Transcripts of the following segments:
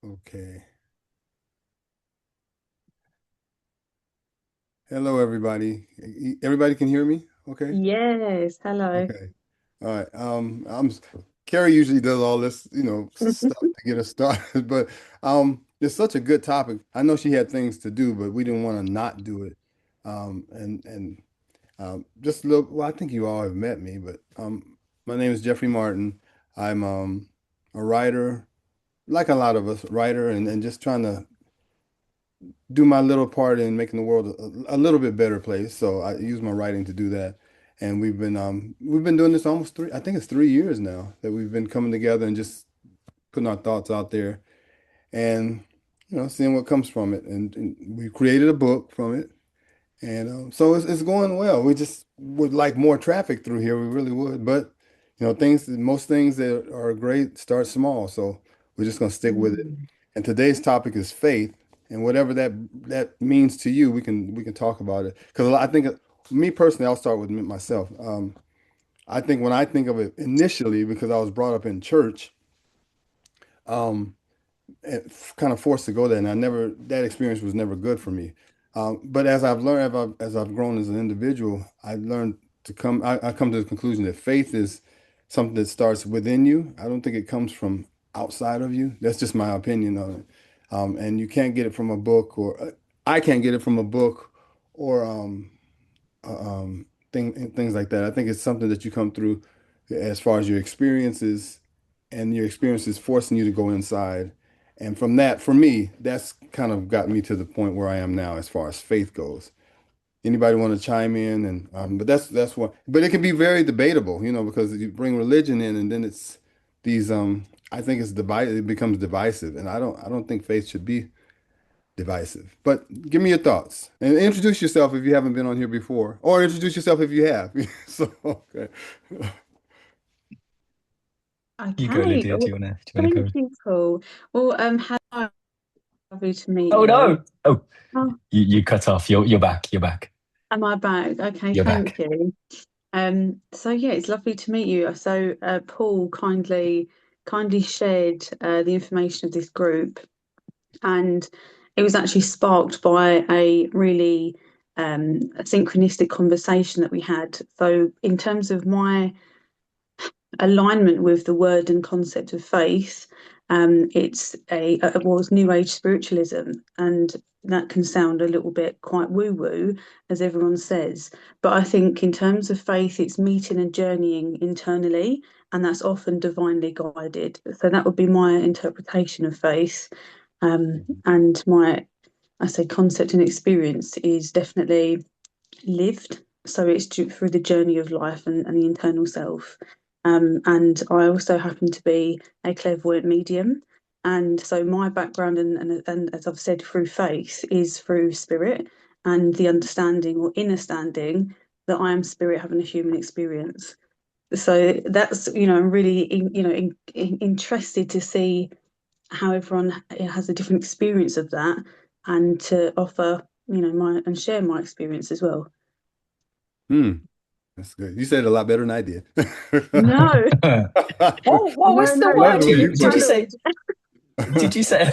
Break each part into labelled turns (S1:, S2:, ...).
S1: Okay. Hello, everybody. Everybody can hear me? Okay.
S2: Yes, hello.
S1: Okay. All right. Carrie usually does all this, stuff to get us started, but it's such a good topic. I know she had things to do, but we didn't want to not do it. Just a little, well, I think you all have met me, but my name is Jeffrey Martin. I'm a writer, like a lot of us, writer, and just trying to do my little part in making the world a little bit better place. So I use my writing to do that. And we've been doing this almost I think it's 3 years now that we've been coming together and just putting our thoughts out there and seeing what comes from it. And we created a book from it. And so it's going well. We just would like more traffic through here. We really would. But most things that are great start small. So we're just gonna stick with it.
S2: Mm.
S1: And today's topic is faith, and whatever that means to you, we can talk about it. Because I think me personally, I'll start with myself. I think when I think of it initially, because I was brought up in church, um, and kind of forced to go there, and that experience was never good for me. But as I've learned, as I've grown as an individual, I learned I come to the conclusion that faith is something that starts within you. I don't think it comes from outside of you. That's just my opinion on it. And you can't get it from a book, or I can't get it from a book, or things like that. I think it's something that you come through as far as your experiences, and your experiences forcing you to go inside. And from that, for me, that's kind of got me to the point where I am now as far as faith goes. Anybody want to chime in? And but that's what. But it can be very debatable, because you bring religion in, and then it's these. I think it's divisive. It becomes divisive, and I don't think faith should be divisive. But give me your thoughts and introduce yourself if you haven't been on here before, or introduce yourself if you have. So, okay.
S3: You go,
S2: Okay.
S3: Lydia.
S2: Well,
S3: Do you wanna
S2: thank
S3: go?
S2: you, Paul. Well, hello, lovely to meet
S3: Oh
S2: you.
S3: no! Oh,
S2: Oh,
S3: you cut off. You're back. You're back.
S2: am I back? Okay,
S3: You're
S2: thank
S3: back.
S2: you. So yeah, it's lovely to meet you. So, Paul kindly shared the information of this group, and it was actually sparked by a really a synchronistic conversation that we had. So, in terms of my alignment with the word and concept of faith. It's was New Age spiritualism, and that can sound a little bit quite woo-woo, as everyone says. But I think in terms of faith, it's meeting and journeying internally, and that's often divinely guided. So that would be my interpretation of faith. And my, I say, concept and experience is definitely lived. So it's through the journey of life and the internal self. And I also happen to be a clairvoyant medium. And so my background, and as I've said, through faith is through spirit and the understanding or inner standing that I am spirit having a human experience. So that's, I'm really, interested to see how everyone has a different experience of that and to offer, my and share my experience as well.
S1: Hmm, that's good. You said it a lot better than I did.
S2: No,
S3: What
S2: no,
S3: was the
S2: no,
S1: No,
S3: word
S1: no,
S2: don't
S3: you
S2: be
S1: you
S3: did? You
S1: put
S3: say?
S2: followed.
S3: Did you say?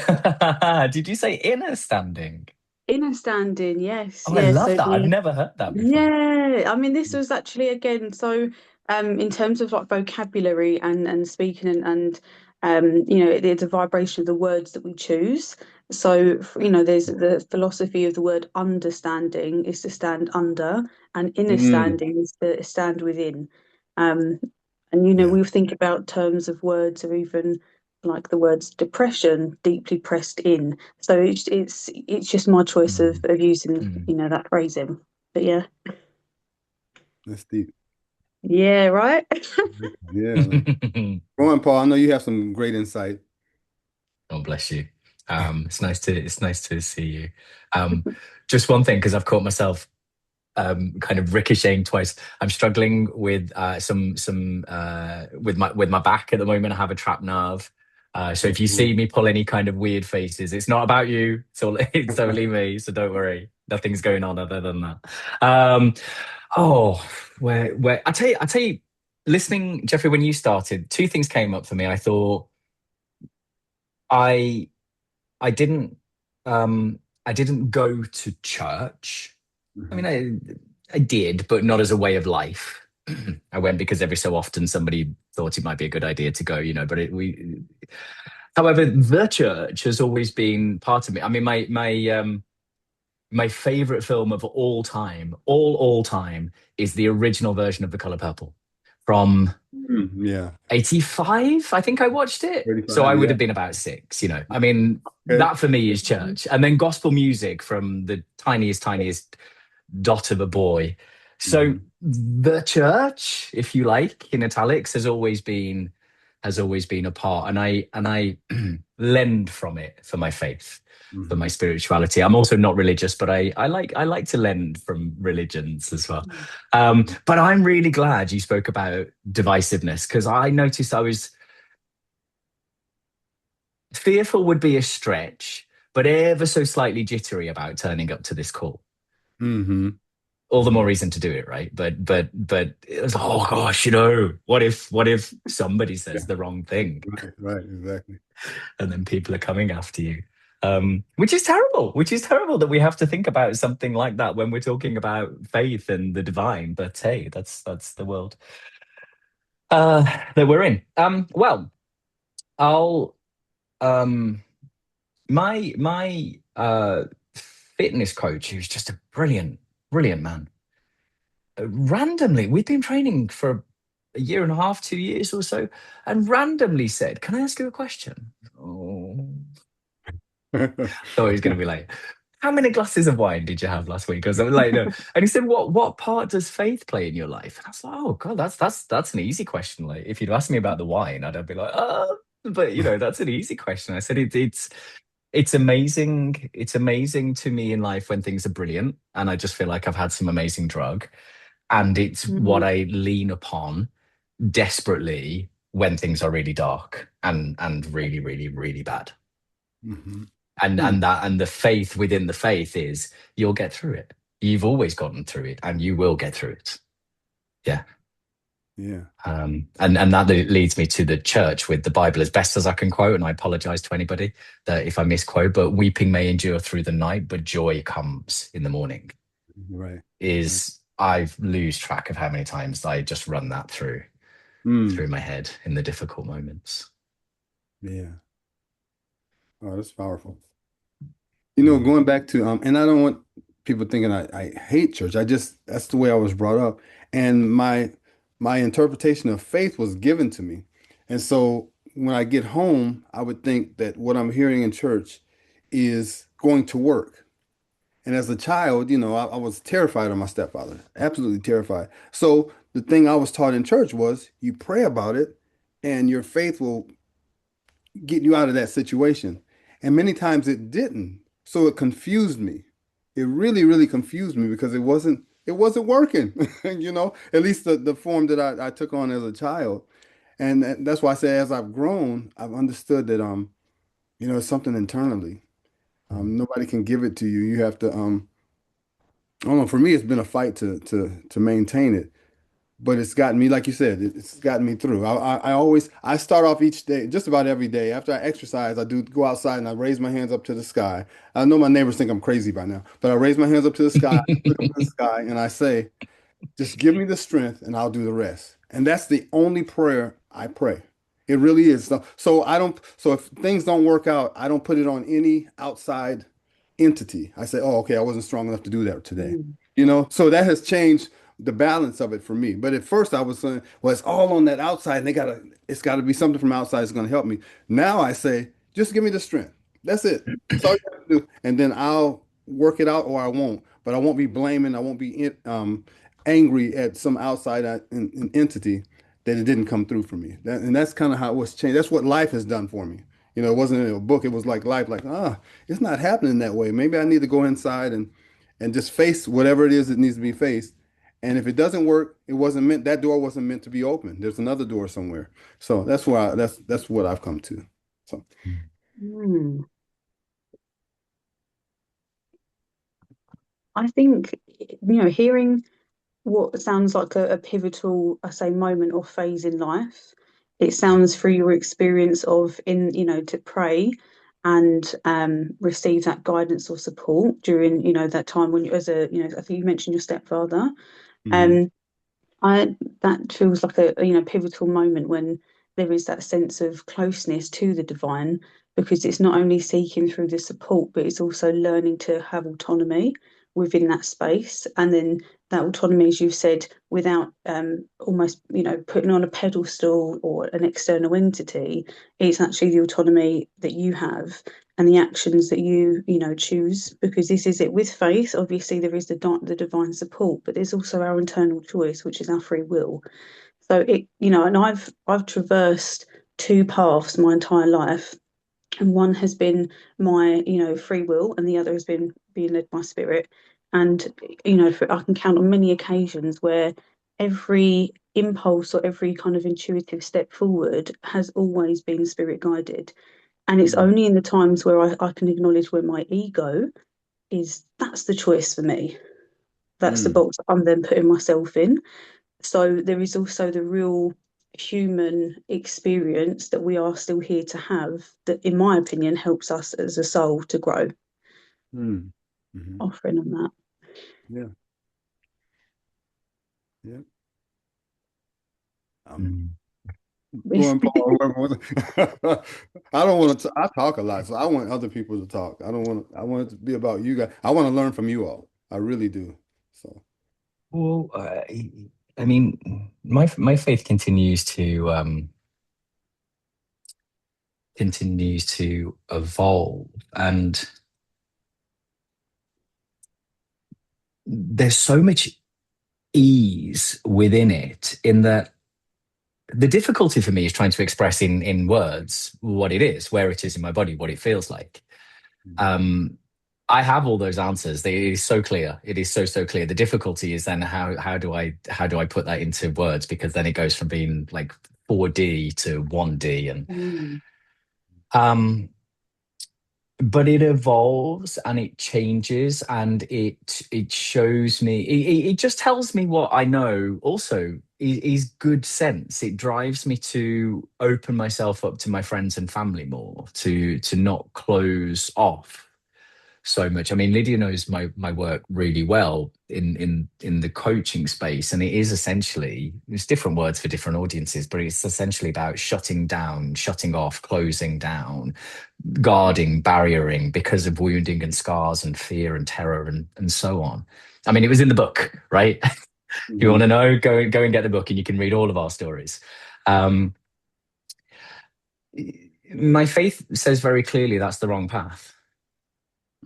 S3: Did you say inner standing?
S2: Inner standing, yes,
S3: Oh, I
S2: yes.
S3: love
S2: So
S3: that. I've
S2: the
S3: never heard that before.
S2: Yeah, I mean, this was actually again, so in terms of like vocabulary and speaking there's a vibration of the words that we choose. So, there's the philosophy of the word understanding is to stand under, and inner
S1: Mm,
S2: standing is to stand within. Um, and
S1: yeah.
S2: we think about terms of words or even like the words depression, deeply pressed in. So it's just my choice
S3: Mm,
S2: of using,
S3: mm.
S2: that phrasing. But yeah.
S1: That's deep.
S2: Yeah, right.
S1: Yeah. Go on, Paul. I know you have some great insight.
S3: God bless you. It's nice to see you. Um, just one thing, because I've caught myself kind of ricocheting twice. I'm struggling with some with my back at the moment. I have a trapped nerve. So if you see
S1: Ooh.
S3: me pull any kind of weird faces, it's not about you. It's all it's only me. So don't worry. Nothing's going on other than that. Oh, where I tell you. listening, Jeffrey, when you started, two things came up for me. I thought I I didn't um I didn't go to church. I
S1: Hmm.
S3: mean, I did, but not as a way of life. I went because every so often somebody thought it might be a good idea to go, but however, the church has always been part of me. I mean, my favorite film of all time, all time, is the original version of The Color Purple from
S1: Yeah,
S3: 85. I think I watched it. So
S1: 35.
S3: I would
S1: Yeah.
S3: have been about six. I mean,
S1: Okay.
S3: that for me is church. And then gospel music from the tiniest dot of a boy. So
S1: Hmm.
S3: the church, if you like, in italics, has always been a part. And I lend from it for my faith, for my
S1: Hmm.
S3: spirituality. I'm also not religious, but I like to lend from religions as well. But I'm really glad you spoke about divisiveness, because I noticed I was fearful would be a stretch, but ever so slightly jittery about turning up to this call.
S1: Hmm.
S3: All the
S1: Hmm.
S3: more reason to do it, right? But it was, oh gosh, what if somebody says
S1: Yeah.
S3: the wrong thing,
S1: Right. Right. Exactly.
S3: and then people are coming after you. Which is terrible that we have to think about something like that when we're talking about faith and the divine. But hey, that's the world uh that we're in. Well, I'll um my fitness coach, who's just a brilliant man, randomly, we've been training for a year and a half, 2 years or so, and randomly said, "Can I ask you a question?" Oh, thought he was going to be like, "How many glasses of wine did you have last week?" Or something like, no. And he said, "What part does faith play in your life?" And I was like, "Oh God, that's an easy question. Like, if you'd asked me about the wine, I'd be like, but that's an easy question." I said, it's amazing. It's amazing to me in life when things are brilliant, and I just feel like I've had some amazing drug, and it's what
S2: Mm,
S3: I lean upon desperately when things are really dark and really, really, really bad.
S1: Hmm.
S3: And
S1: Hmm.
S3: and that and the faith within the faith is you'll get through it. You've always gotten through it, and you will get through it. Yeah.
S1: Yeah.
S3: And that leads me to the church with the Bible as best as I can quote. And I apologize to anybody that if I misquote, but weeping may endure through the night, but joy comes in the morning.
S1: Right. Right.
S3: Is I lose track of how many times I just run that through
S1: Mm.
S3: my head in the difficult moments.
S1: Yeah. Oh, that's powerful. You know,
S3: Mm.
S1: going back to and I don't want people thinking I hate church. I just that's the way I was brought up. And my interpretation of faith was given to me. And so when I get home, I would think that what I'm hearing in church is going to work. And as a child, I was terrified of my stepfather, absolutely terrified. So the thing I was taught in church was you pray about it and your faith will get you out of that situation. And many times it didn't. So it confused me. It really, really confused me because it wasn't working, at least the form that I took on as a child. And that's why I say as I've grown, I've understood that it's something internally. Nobody can give it to you. You have to I don't know, for me it's been a fight to maintain it. But it's gotten me, like you said, it's gotten me through. I start off each day, just about every day. After I exercise, I do go outside and I raise my hands up to the sky. I know my neighbors think I'm crazy by now, but I raise my hands up to the sky, look up to the sky, and I say, just give me the strength and I'll do the rest. And that's the only prayer I pray. It really is. So I don't, so if things don't work out, I don't put it on any outside entity. I say, oh, okay, I wasn't strong enough to do that today.
S2: mm,
S1: So that has changed the balance of it for me. But at first I was saying, well, it's all on that outside and it's gotta be something from outside that's gonna help me. Now I say, just give me the strength. That's it. That's all you have to do. And then I'll work it out or I won't. But I won't be blaming, I won't be angry at some outside an entity that it didn't come through for me. And that's kind of how it was changed. That's what life has done for me. It wasn't in a book. It was like life, like, it's not happening that way. Maybe I need to go inside and just face whatever it is that needs to be faced. And if it doesn't work, that door wasn't meant to be open. There's another door somewhere. So that's what I've come to. So
S2: mm. I think, hearing what sounds like a pivotal, I say, moment or phase in life. It sounds through your experience of to pray and receive that guidance or support during, that time when you, as a, I think you mentioned your stepfather.
S1: Mm-hmm.
S2: Um, I that feels like a pivotal moment when there is that sense of closeness to the divine, because it's not only seeking through the support, but it's also learning to have autonomy within that space, and then that autonomy, as you've said, without almost putting on a pedestal or an external entity. It's actually the autonomy that you have and the actions that you choose, because this is it with faith. Obviously there is the divine support, but there's also our internal choice, which is our free will. So and I've traversed two paths my entire life, and one has been my free will, and the other has been being led by spirit. And I can count on many occasions where every impulse or every kind of intuitive step forward has always been spirit guided. And it's
S1: Mm-hmm.
S2: only in the times where I can acknowledge where my ego is, that's the choice for me. That's the
S1: Mm.
S2: box I'm then putting myself in. So there is also the real human experience that we are still here to have, that, in my opinion, helps us as a soul to grow.
S1: Mm. Mm-hmm.
S2: Offering on that.
S1: Yeah. Yeah. I'm
S3: Mm.
S1: going, Paul. I don't want to. I talk a lot, so I want other people to talk. I don't want. I want it to be about you guys. I want to learn from you all. I really do. So.
S3: Well, I mean, my faith continues to evolve, and there's so much ease within it, in that the difficulty for me is trying to express in words what it is, where it is in my body, what it feels like. Um, I have all those answers. It is so clear. It is so clear. The difficulty is then how do I put that into words? Because then it goes from being like 4D to 1D, and
S2: Mm.
S3: um, but it evolves and it changes, and it shows me, it just tells me what I know also is good sense. It drives me to open myself up to my friends and family more, to not close off so much. I mean, Lydia knows my work really well in the coaching space, and it is essentially, it's different words for different audiences, but it's essentially about shutting down, shutting off, closing down, guarding, barriering because of wounding and scars and fear and terror and so on. I mean, it was in the book, right? If you
S1: Mm-hmm.
S3: want to know, go and get the book, and you can read all of our stories. Um, my faith says very clearly that's the wrong path,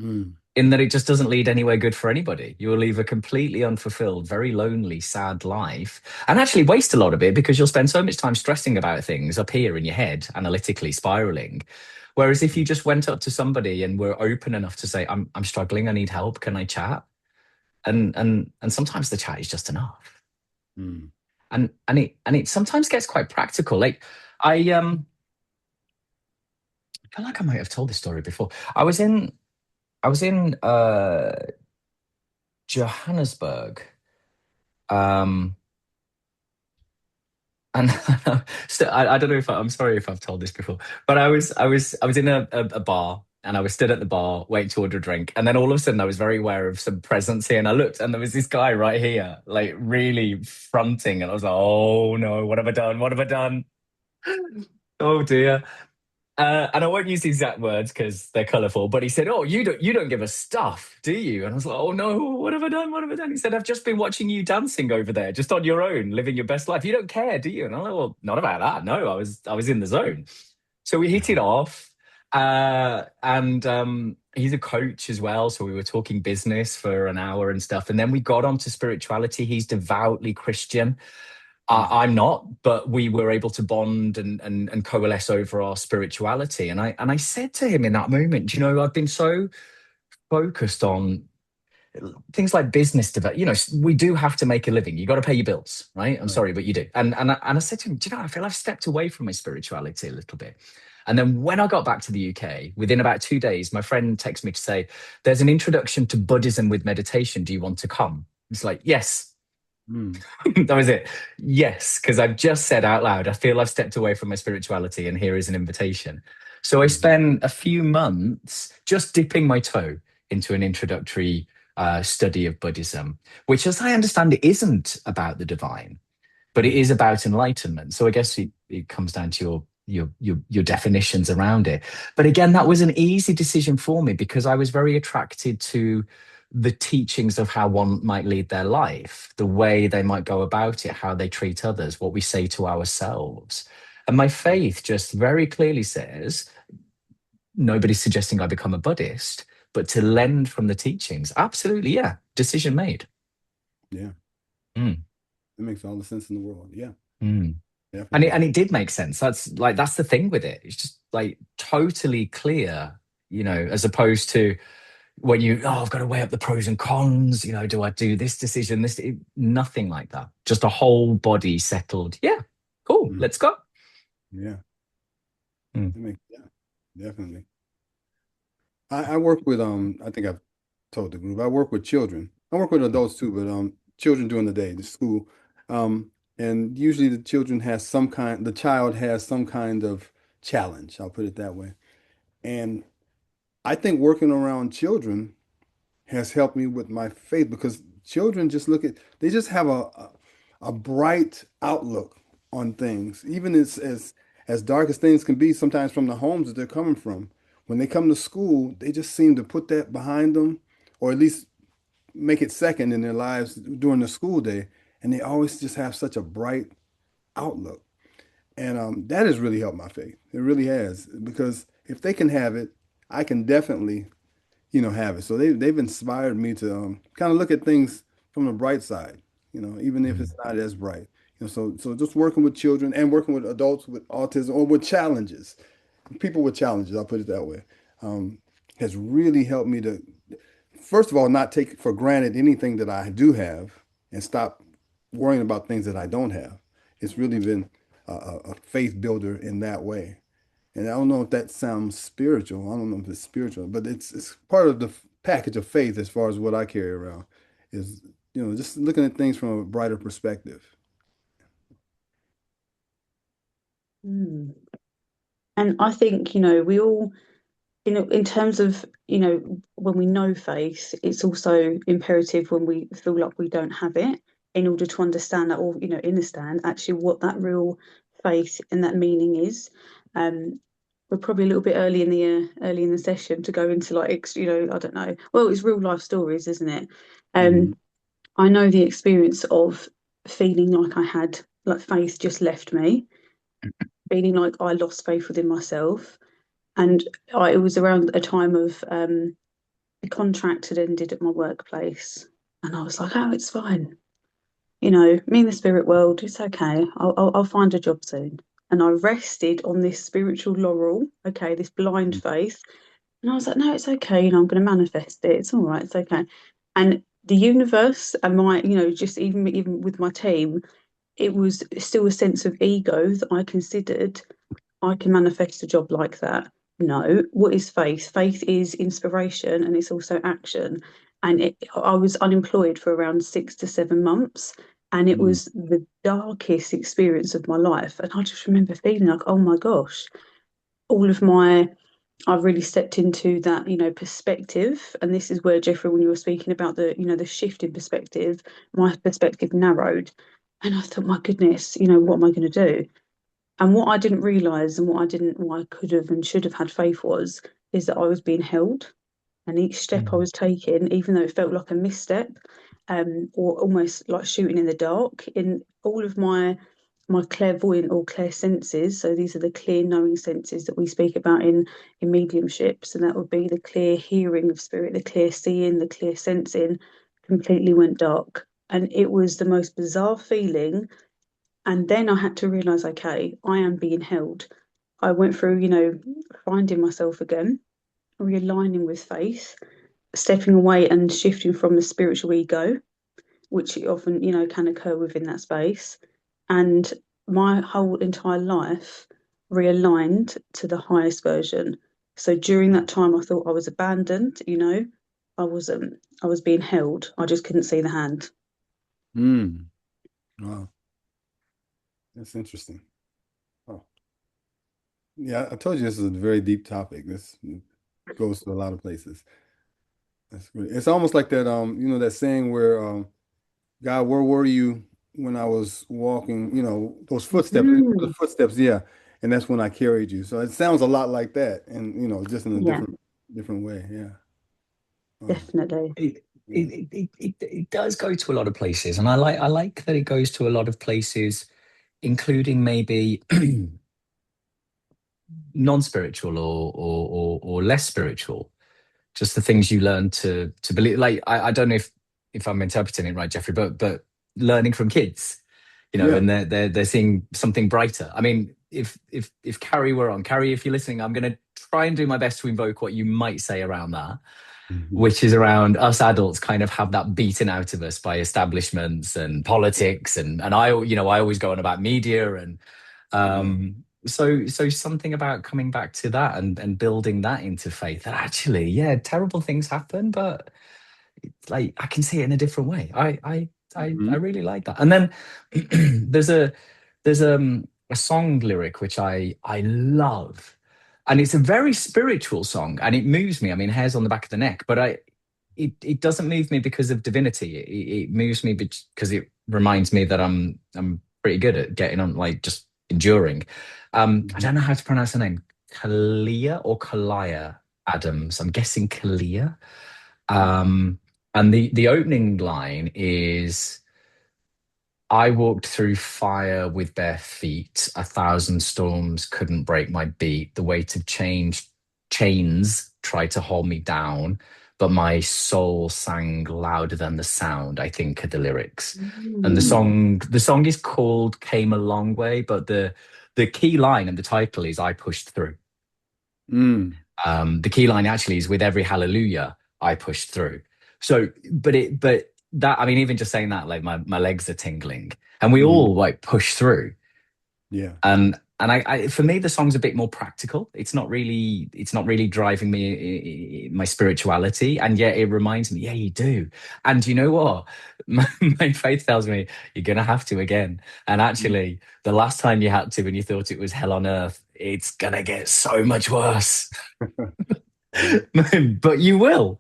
S1: Mm.
S3: in that it just doesn't lead anywhere good for anybody. You will live a completely unfulfilled, very lonely, sad life, and actually waste a lot of it, because you'll spend so much time stressing about things up here in your head, analytically spiraling. Whereas if you just went up to somebody and were open enough to say, I'm struggling, I need help, can I chat? And sometimes the chat is just enough.
S1: Mm.
S3: And it sometimes gets quite practical. Like I feel like I might have told this story before. I was in Johannesburg. Um, and I don't know if I'm sorry if I've told this before, but I was in a bar, and I was stood at the bar waiting to order a drink, and then all of a sudden I was very aware of some presence here, and I looked, and there was this guy right here, like really fronting, and I was like, oh no, what have I done? What have I done? Oh dear. And I won't use the exact words because they're colourful, but he said, "Oh, you don't give a stuff, do you?" And I was like, "Oh no, what have I done? What have I done?" He said, "I've just been watching you dancing over there, just on your own, living your best life. You don't care, do you?" And I'm like, "Well, not about that. No, I was in the zone." So we hit it off, and he's a coach as well. So we were talking business for an hour and stuff, and then we got onto spirituality. He's devoutly Christian.
S1: Mm.
S3: I'm not, but we were able to bond and coalesce over our spirituality. And I said to him in that moment, I've been so focused on things like business development. We do have to make a living. You got to pay your bills, right? I'm
S1: Right.
S3: sorry, but you do. And I said to him, I feel I've stepped away from my spirituality a little bit. And then when I got back to the UK, within about 2 days, my friend texted me to say, "There's an introduction to Buddhism with meditation. Do you want to come?" It's like, yes.
S1: Mm.
S3: That was it. Yes, because I've just said out loud, I feel I've stepped away from my spirituality, and here is an invitation. So I
S1: Mhm.
S3: spent a few months just dipping my toe into an introductory study of Buddhism, which, as I understand it, isn't about the divine, but it
S1: Mm.
S3: is about enlightenment. So I guess it comes down to your definitions around it. But again, that was an easy decision for me because I was very attracted to the teachings of how one might lead their life, the way they might go about it, how they treat others, what we say to ourselves. And my faith just very clearly says nobody's suggesting I become a Buddhist, but to lend from the teachings. Absolutely, yeah. Decision made.
S1: Yeah,
S3: Mm,
S1: it makes all the sense in the world. Yeah,
S3: mm.
S1: definitely.
S3: And it did make sense. That's the thing with it. It's just like totally clear, as opposed to when I've got to weigh up the pros and cons, do I do this decision, nothing like that. Just a whole body settled. Yeah, cool,
S1: Mm.
S3: let's go.
S1: Yeah,
S3: Mm,
S1: yeah, definitely. I work with I think I've told the group I work with children. I work with adults too, but children during the day, the school. And usually the child has some kind of challenge, I'll put it that way. And I think working around children has helped me with my faith because children they just have a bright outlook on things, even as dark as things can be sometimes from the homes that they're coming from. When they come to school, they just seem to put that behind them, or at least make it second in their lives during the school day, and they always just have such a bright outlook. And that has really helped my faith. It really has, because if they can have it, I can definitely have it. So they've inspired me to kind of look at things from the bright side, even if
S3: mm,
S1: it's not as bright. So just working with children and working with adults with autism or with challenges, people with challenges, I'll put it that way, um, has really helped me to, first of all, not take for granted anything that I do have and stop worrying about things that I don't have. It's really been a faith builder in that way. And I don't know if that sounds spiritual. I don't know if it's spiritual, but it's part of the package of faith as far as what I carry around is, just looking at things from a brighter perspective.
S2: Mm. And I think, we all, in terms of, when we know faith, it's also imperative when we feel like we don't have it in order to understand that, or, understand actually what that real faith and that meaning is. Um, we're probably a little bit early in the session to go into like, I don't know. Well, it's real life stories, isn't it?
S1: Hmm.
S2: Um, I know the experience of feeling like I had, like faith just left me, feeling like I lost faith within myself. And it was around a time of a contract had ended at my workplace. And I was like, oh, it's fine. Me in the spirit world, it's okay. I'll find a job soon. And I rested on this spiritual laurel, okay, this blind faith. And I was like, no, it's okay. I'm going to manifest it. It's all right. It's okay. And the universe and my, just even with my team, it was still a sense of ego that I considered I can manifest a job like that. No, what is faith? Faith is inspiration and it's also action. And I was unemployed for around 6 to 7 months, and it
S1: Mm.
S2: was the darkest experience of my life. And I just remember feeling like, oh my gosh, all of my I've really stepped into that, perspective. And this is where, Jeffrey, when you were speaking about the shift in perspective, my perspective narrowed. And I thought, my goodness, what am I going to do? And what I didn't realize, and what I could have and should have had faith was, is that I was being held. And each step I
S3: mm,
S2: was taking, even though it felt like a misstep, or almost like shooting in the dark, in all of my clairvoyant or clair senses. So these are the clear knowing senses that we speak about in mediumships, and that would be the clear hearing of spirit, the clear seeing, the clear sensing, completely went dark. And it was the most bizarre feeling. And then I had to realize, okay, I am being held. I went through, finding myself again, realigning with faith, stepping away and shifting from the spiritual ego, which often, can occur within that space. And my whole entire life realigned to the highest version. So during that time, I thought I was abandoned, I wasn't. I was being held. I just couldn't see the hand.
S1: Mm. Wow, that's interesting. Oh, yeah, I told you this is a very deep topic. This goes to a lot of places. That's great. It's almost like that, that saying where, God, where were you when I was walking? Those footsteps, the
S2: Mm,
S1: footsteps, yeah. And that's when I carried you. So it sounds a lot like that, and just in a
S2: yeah,
S1: different way. Yeah. Um,
S2: definitely.
S1: yeah.
S3: It does go to a lot of places, and I like that it goes to a lot of places, including maybe non-spiritual or less spiritual. Just the things you learn to believe. Like I don't know if I'm interpreting it right, Jeffrey, but learning from kids,
S1: Yeah.
S3: and they're seeing something brighter. I mean, if Carrie were on, Carrie, if you're listening, I'm going to try and do my best to invoke what you might say around that,
S1: Mhm.
S3: which is around us adults kind of have that beaten out of us by establishments and politics, and I always go on about media, and
S1: Yeah.
S3: so something about coming back to that and building that into faith, that actually, yeah, terrible things happen, but like I can see it in a different way. I
S1: Mhm.
S3: really like that. And then there's a song lyric which I love, and it's a very spiritual song, and it moves me. I mean, hairs on the back of the neck, but it doesn't move me because of divinity. It moves me because it reminds me that I'm pretty good at getting on, like just enduring. I
S1: Mhm.
S3: don't know how to pronounce her name. Kalia or Kalia Adams. I'm guessing Kalia.
S1: Mhm.
S3: Um, and the opening line is, I walked through fire with bare feet. 1,000 storms couldn't break my beat. The weight of chains tried to hold me down, but my soul sang louder than the sound, I think are the lyrics. And the
S2: Mm,
S1: Mhm.
S3: song the song is called Came a Long Way, but the key line and the title is I Pushed Through.
S1: Mm.
S3: The key line actually is, with every hallelujah, I pushed through. So, but that, I mean, even just saying that, like my legs are tingling, and we
S1: Mhm.
S3: all like push through.
S1: Yeah.
S3: And I for me, the song's a bit more practical. It's not really driving me, my spirituality, and yet it reminds me, yeah, you do. And you know what? My faith tells me you're gonna have to again. And
S1: Mhm.
S3: actually, the last time you had to, and you thought it was hell on earth, it's gonna get so much worse.
S1: Yeah.
S3: But
S1: Yeah.
S3: you will,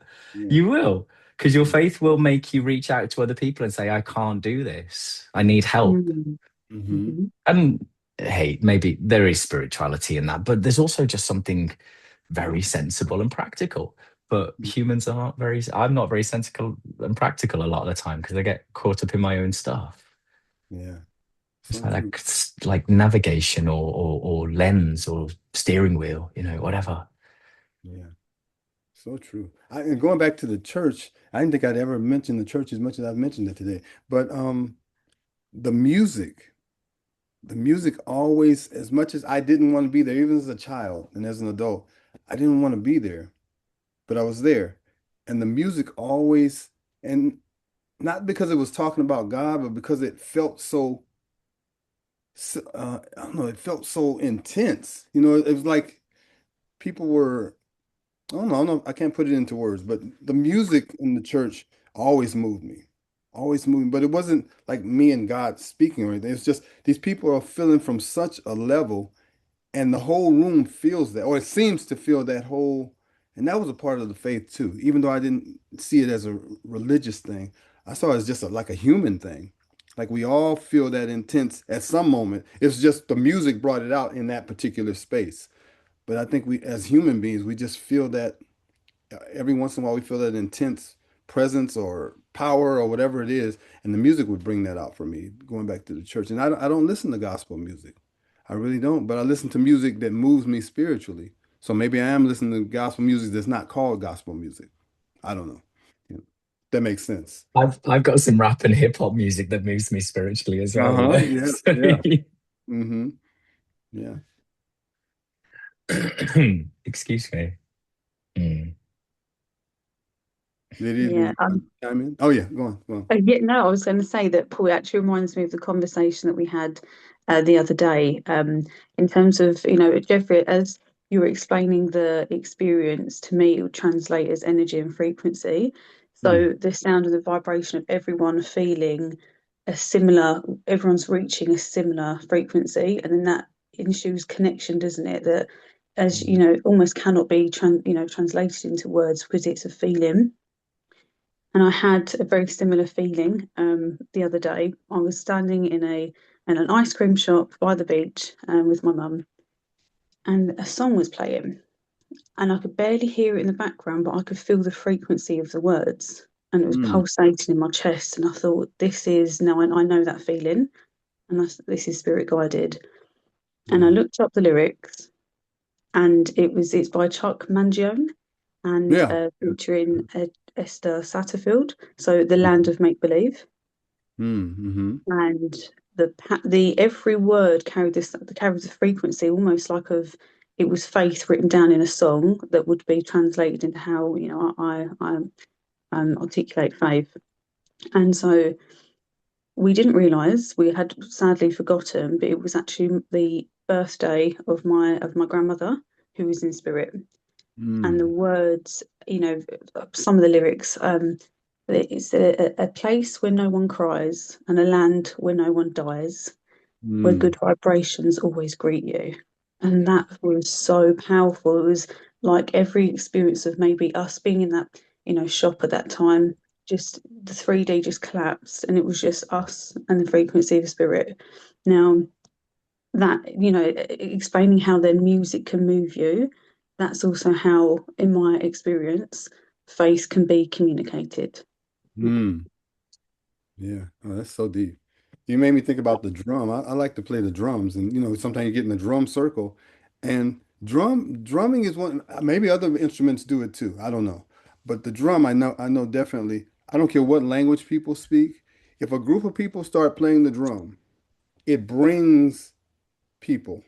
S3: because your
S1: Mhm.
S3: faith will make you reach out to other people and say, I can't do this, I need help.
S2: mm,
S1: Mhm.
S2: mhm.
S3: And hey, maybe there is spirituality in that, but there's also just something very sensible and practical. But humans aren't very, I'm not very sensible and practical a lot of the time because I get caught up in my own stuff.
S1: Yeah. So
S3: So
S1: true.
S3: like navigation or lens or steering wheel, whatever.
S1: Yeah. So true. And going back to the church, I didn't think I'd ever mention the church as much as I've mentioned it today. But the music, the music always, as much as I didn't want to be there, even as a child and as an adult, I didn't want to be there, but I was there. And the music always, and not because it was talking about God, but because it felt I don't know, it felt so intense. It was like people were, I don't know, I can't put it into words, but the music in the church always moved me, always moved me. But it wasn't like me and God speaking or anything. It's just these people are feeling from such a level, and the whole room feels that, or it seems to feel that whole, and that was a part of the faith too. Even though I didn't see it as a religious thing, I saw it as just like a human thing. Like we all feel that intense at some moment. It's just the music brought it out in that particular space. But I think we, as human beings, we just feel that every once in a while we feel that intense presence or power or whatever it is, and the music would bring that out for me going back to the church. And I don't listen to gospel music. I really don't, but I listen to music that moves me spiritually. So maybe I am listening to gospel music that's not called gospel music. I don't know. You know, that makes sense.
S3: I've got some rap and hip hop music that moves me spiritually as well,
S1: Uh-huh. Yeah.
S3: So,
S1: Yeah. Mm-hmm. Yeah.
S3: excuse me. Mm.
S1: Did
S2: Yeah.
S1: you want to chime in? Oh yeah, go on, go on.
S2: Yeah, no, I was going to say that Paul, it actually reminds me of the conversation that we had the other day. In terms of, Jeffrey, as you were explaining the experience to me, it would translate as energy and frequency.
S1: Mm.
S2: So the sound and the vibration of everyone feeling a similar, everyone's reaching a similar frequency, and then that ensures connection, doesn't it? That, as you
S1: Mm.
S2: know, almost cannot be translated into words because it's a feeling. And I had a very similar feeling the other day. I was standing in an ice cream shop by the beach with my mum, and a song was playing, and I could barely hear it in the background, but I could feel the frequency of the words, and it was
S1: Mm.
S2: pulsating in my chest. And I thought, this is now, I know that feeling, and this is spirit guided. And I
S1: Yeah.
S2: looked up the lyrics, and it's by Chuck Mangione and
S1: Yeah. Yeah.
S2: featuring Esther Satterfield. So the Land of Make Believe,
S1: Mm-hmm.
S2: and the every word carried the frequency almost like of it was faith written down in a song that would be translated into how I articulate faith. And so we didn't realise, we had sadly forgotten, but it was actually the birthday of my grandmother who was in spirit. And the
S1: Mm.
S2: words, some of the lyrics, it's a place where no one cries and a land where no one dies, where
S1: Mm.
S2: good vibrations always greet you. And that was so powerful. It was like every experience of maybe us being in that, shop at that time, just the 3D just collapsed, and it was just us and the frequency of spirit. Now, that, explaining how then music can move you, that's also how, in my experience, faith can be communicated.
S1: Mm. Yeah. Oh, that's so deep. You made me think about the drum. I like to play the drums, and sometimes you get in the drum circle, and drumming is one. Maybe other instruments do it too. I don't know, but the drum, I know definitely. I don't care what language people speak. If a group of people start playing the drum, it brings people.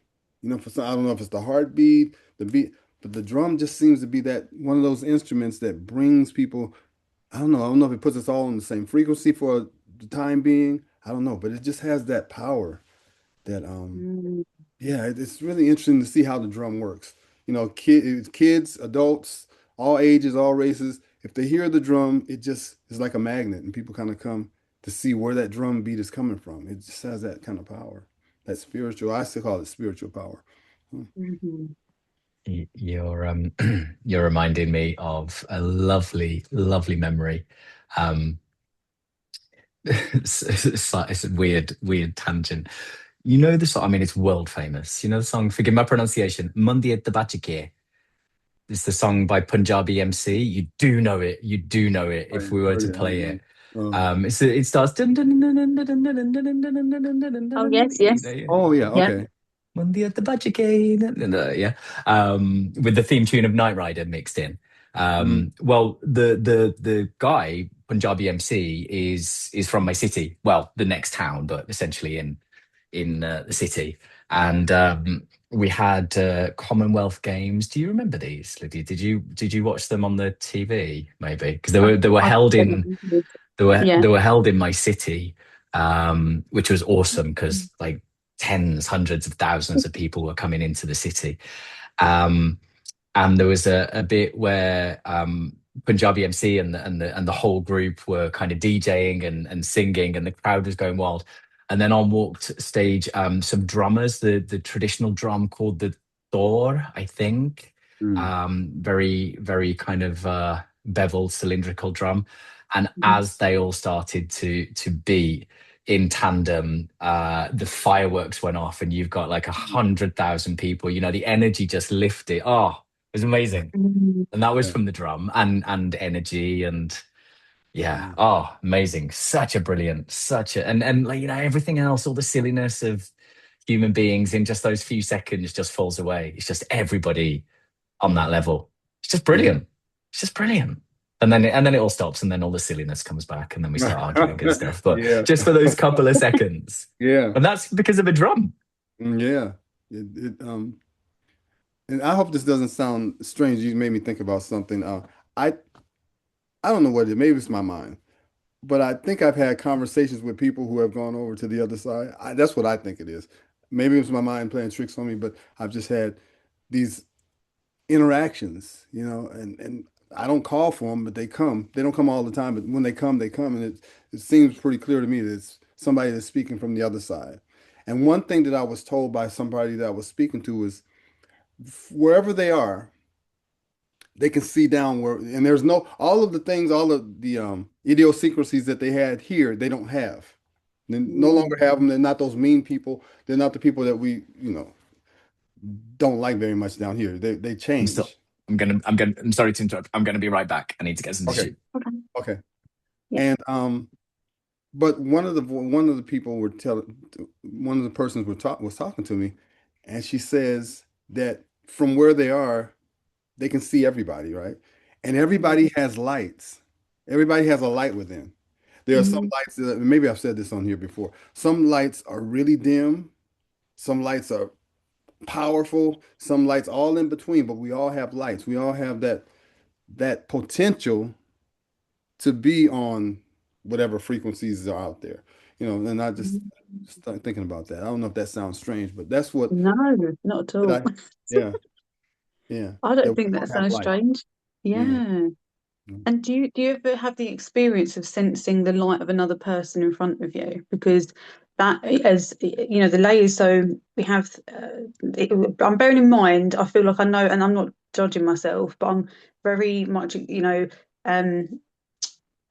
S1: For some, I don't know if it's the heartbeat, the beat, but the drum just seems to be that one of those instruments that brings people. I don't know. I don't know if it puts us all on the same frequency for the time being. I don't know, but it just has that power that
S2: Mm,
S1: yeah, it's really interesting to see how the drum works. Kids, adults, all ages, all races, if they hear the drum, it just is like a magnet and people kind of come to see where that drum beat is coming from. It just has that kind of power. That spiritual, I still call it spiritual power. Hmm.
S2: mhm,
S3: You're you're reminding me of a lovely, lovely memory. Um, it's a weird, weird tangent. You know the song? I mean, it's world famous. You know the song? Forgive my pronunciation. Mundi at the Bachike. It's the song by Punjabi MC. You do know it. You do know it
S1: Oh,
S3: if
S1: yeah.
S3: we were
S1: Oh,
S3: to
S1: yeah.
S3: play it.
S1: Um,
S3: It starts. You
S2: oh, yes, yes.
S3: know,
S1: oh, yeah.
S2: Yeah.
S1: Okay.
S3: Monday at the Bachike. Yeah. With the theme tune of Knight Rider mixed in.
S1: Mm,
S3: Well, the guy, Punjabi MC, is from my city. Well, the next town, but essentially in the city. And we had Commonwealth Games. Do you remember these, Lydia? Did you watch them on the TV? Maybe because they
S2: I,
S3: were
S2: I
S3: held in
S2: definitely did.
S3: they were
S2: Yeah.
S3: they were held in my city, which was awesome because like tens, hundreds of thousands of people were coming into the city. Um, and there was a bit where Punjabi MC and the whole group were kind of DJing and singing, and the crowd was going wild. And then on walked stage some drummers, the traditional drum called the Thor, I think.
S1: mm,
S3: Very, very kind of beveled cylindrical drum. And as they all started to beat in tandem, the fireworks went off, and you've got like 100,000 people. The energy just lifted. Oh, it was amazing.
S2: Mhm.
S3: And that was
S1: yeah.
S3: from the drum and energy and yeah.
S1: Mm,
S3: Oh, amazing. Such a brilliant, such a and like everything else, all the silliness of human beings in just those few seconds just falls away. It's just everybody on that level. It's just
S1: yeah.
S3: brilliant. It's just brilliant. And then it all stops, and then all the silliness comes back, and then we start arguing and stuff. But
S1: Yeah.
S3: just for those couple of seconds.
S1: Yeah.
S3: And that's because of a drum.
S1: Yeah. And I hope this doesn't sound strange. You made me think about something. I I don't know what it is. Maybe it's my mind, but I think I've had conversations with people who have gone over to the other side. That's what I think it is. Maybe it's my mind playing tricks on me, but I've just had these interactions, and I don't call for them, but they come. They don't come all the time, but when they come, and it seems pretty clear to me that it's somebody that's speaking from the other side. And one thing that I was told by somebody that I was speaking to is wherever they are, they can see down where, and there's no, all of the things, all of the idiosyncrasies that they had here, they don't have. They no longer
S2: Mm.
S1: have them. They're not those mean people. They're not the people that we, don't like very much down here. They
S3: I'm still.
S1: change.
S3: I'm sorry to interrupt. I'm gonna be right back. I need to get some
S1: Okay.
S3: tissue.
S2: Okay.
S1: Okay.
S2: Yeah.
S1: And but one of the people were telling one of the persons was talking to me, and she says that from where they are, they can see everybody, right? And everybody has lights. Everybody has a light within. There are some
S2: Mm.
S1: lights that maybe I've said this on here before. Some lights are really dim. Some lights are powerful. Some lights all in between, but we all have lights. We all have that potential to be on whatever frequencies are out there. And I just
S2: Mm.
S1: start thinking about that. I don't know if that sounds strange, but that's what
S2: No, not at
S1: that
S2: all.
S1: yeah, yeah,
S2: I
S1: that
S2: don't
S1: we
S2: think that
S1: all have
S2: sounds
S1: light.
S2: strange.
S1: Yeah.
S2: Yeah. And do you ever have the experience of sensing the light of another person in front of you? Because that, as you know, the layers. So we have. I'm bearing in mind. I feel like I know, and I'm not judging myself, but I'm very much, um,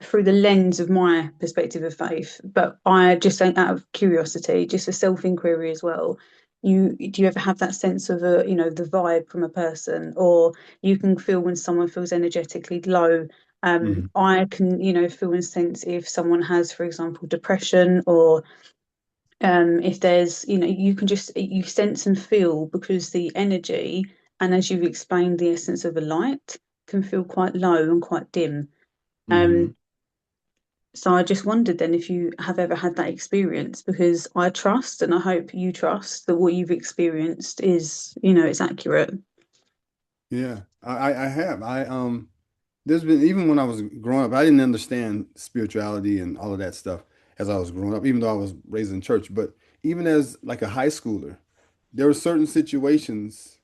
S2: through the lens of my perspective of faith. But I just think out of curiosity, just a self-inquiry as well. Do you ever have that sense of the vibe from a person, or you can feel when someone feels energetically low?
S1: Mhm.
S2: I can, feel and sense if someone has, for example, depression, or if there's, you can just you sense and feel because the energy, and as you've explained, the essence of a light can feel quite low and quite dim.
S1: Mhm.
S2: Um, so I just wondered then if you have ever had that experience, because I trust and I hope you trust that what you've experienced is, it's accurate.
S1: Yeah, I have. There's been even when I was growing up, I didn't understand spirituality and all of that stuff as I was growing up, even though I was raised in church. But even as like a high schooler, there were certain situations,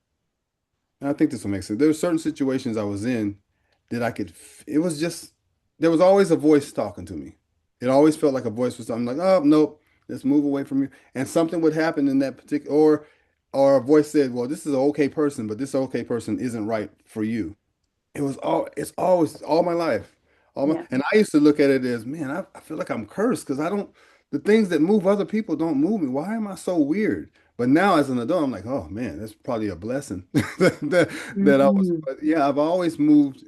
S1: and I think this will make sense. There were certain situations I was in that it was just, there was always a voice talking to me. It always felt like a voice was, I'm like, oh, nope, let's move away from you. And something would happen in that particular, or a voice said, well, this is an okay person, but this okay person isn't right for you. It's always all my life.
S2: Yeah.
S1: And I used to look at it as, man, I feel like I'm cursed because the things that move other people don't move me. Why am I so weird? But now as an adult, I'm like, oh man, that's probably a blessing that I was,
S2: Mm.
S1: but yeah, I've always moved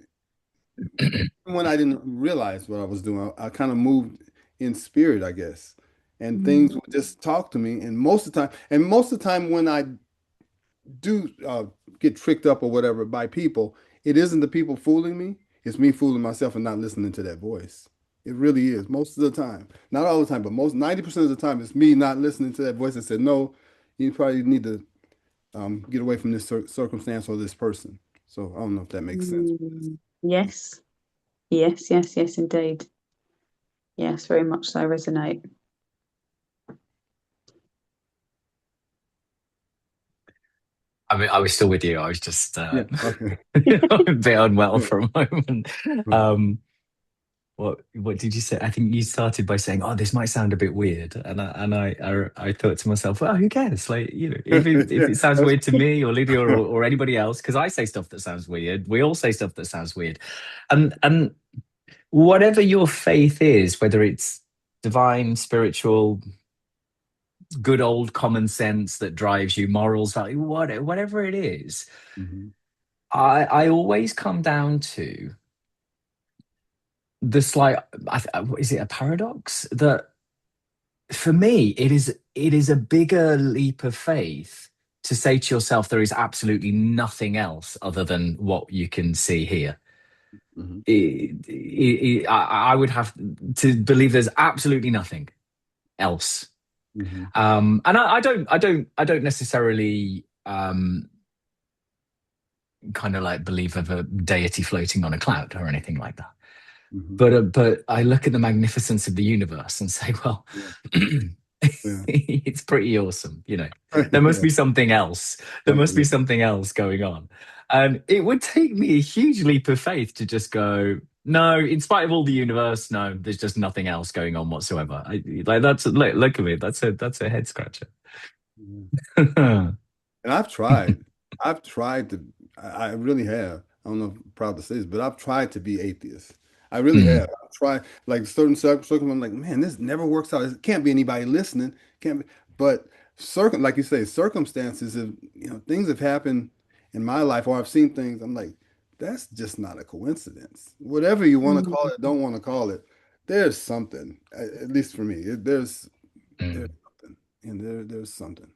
S1: when I didn't realize what I was doing. I kind of moved in spirit, I guess. And things
S2: Mm.
S1: would just talk to me. And most of the time when I do get tricked up or whatever by people, it isn't the people fooling me. It's me fooling myself and not listening to that voice. It really is most of the time. Not all the time, but most 90% of the time, it's me not listening to that voice that said, no, you probably need to get away from this circumstance or this person. So I don't know if that makes sense.
S2: Mm. Yes. Yes, yes, yes, indeed. Yes, very much so resonate.
S3: I mean, I was still with you. I was just
S1: Yeah. Okay.
S3: a bit unwell for a moment.
S1: Right.
S3: What did you say? I think you started by saying, "Oh, this might sound a bit weird," and I thought to myself, "Well, who cares? Like, if
S1: Yeah.
S3: it sounds
S1: That's,
S3: weird to me or Lydia or anybody else, because I say stuff that sounds weird. We all say stuff that sounds weird, and whatever your faith is, whether it's divine, spiritual, good old common sense that drives you, morals, value, whatever it is,
S1: Mhm.
S3: I always come down to the slight. Is it a paradox that for me it is a bigger leap of faith to say to yourself there is absolutely nothing else other than what you can see here.
S1: Mhm.
S3: I would have to believe there's absolutely nothing else.
S1: Mhm.
S3: And I don't necessarily kind of like believe of a deity floating on a cloud or anything like that.
S1: Mhm.
S3: But I look at the magnificence of the universe and say, well,
S1: Yeah. Yeah.
S3: it's pretty awesome. There must
S1: Yeah.
S3: be something else. There must be
S1: Something.
S3: something else going on. And it would take me a huge leap of faith to just go, No, in spite of all the universe, no, there's just nothing else going on whatsoever. Like that's look at me. That's a head scratcher.
S1: Yeah.
S3: Hmm.
S1: And I've tried. I've tried to, I really have. I don't know if I'm proud to say this, but I've tried to be atheist. I really have. I've tried, like certain circumstances, I'm like, man, this never works out. It can't be anybody listening. Can't be. But like you say, circumstances have, things have happened in my life, or I've seen things. I'm like, that's just not a coincidence. Whatever you want to call
S2: Mm.
S1: it, don't want to call it. There's something, at least for me. There's
S3: Mm.
S1: something, and there's something.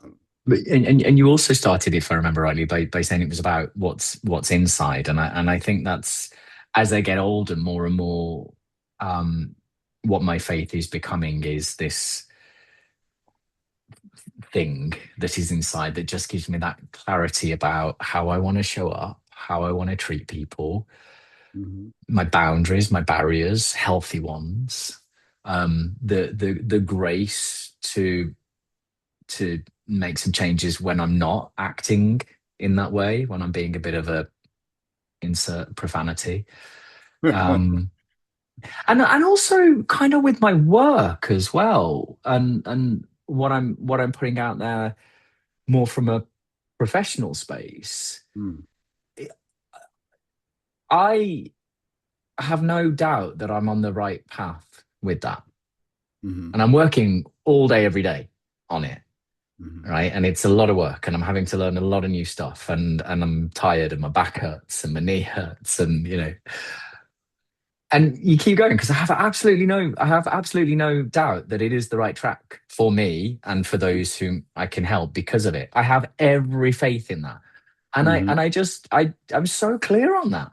S1: Um,
S3: And you also started, if I remember rightly, by saying it was about what's inside, and I think that's, as I get older, more and more, um, what my faith is becoming is this thing that is inside that just gives me that clarity about how I want to show up, how I want to treat people,
S1: mhm.
S3: my boundaries, my barriers, healthy ones, the grace to make some changes when I'm not acting in that way, when I'm being a bit of a insert profanity. Um, and also kind of with my work as well, and what I'm putting out there more from a professional space.
S1: Mm,
S3: I have no doubt that I'm on the right path with that.
S1: mhm,
S3: And I'm working all day, every day on it.
S1: mhm,
S3: Right. And it's a lot of work and I'm having to learn a lot of new stuff. And I'm tired and my back hurts and my knee hurts and and you keep going because I have absolutely no doubt that it is the right track for me and for those whom I can help because of it. I have every faith in that. And I
S1: mhm.
S3: and I just I'm so clear on that.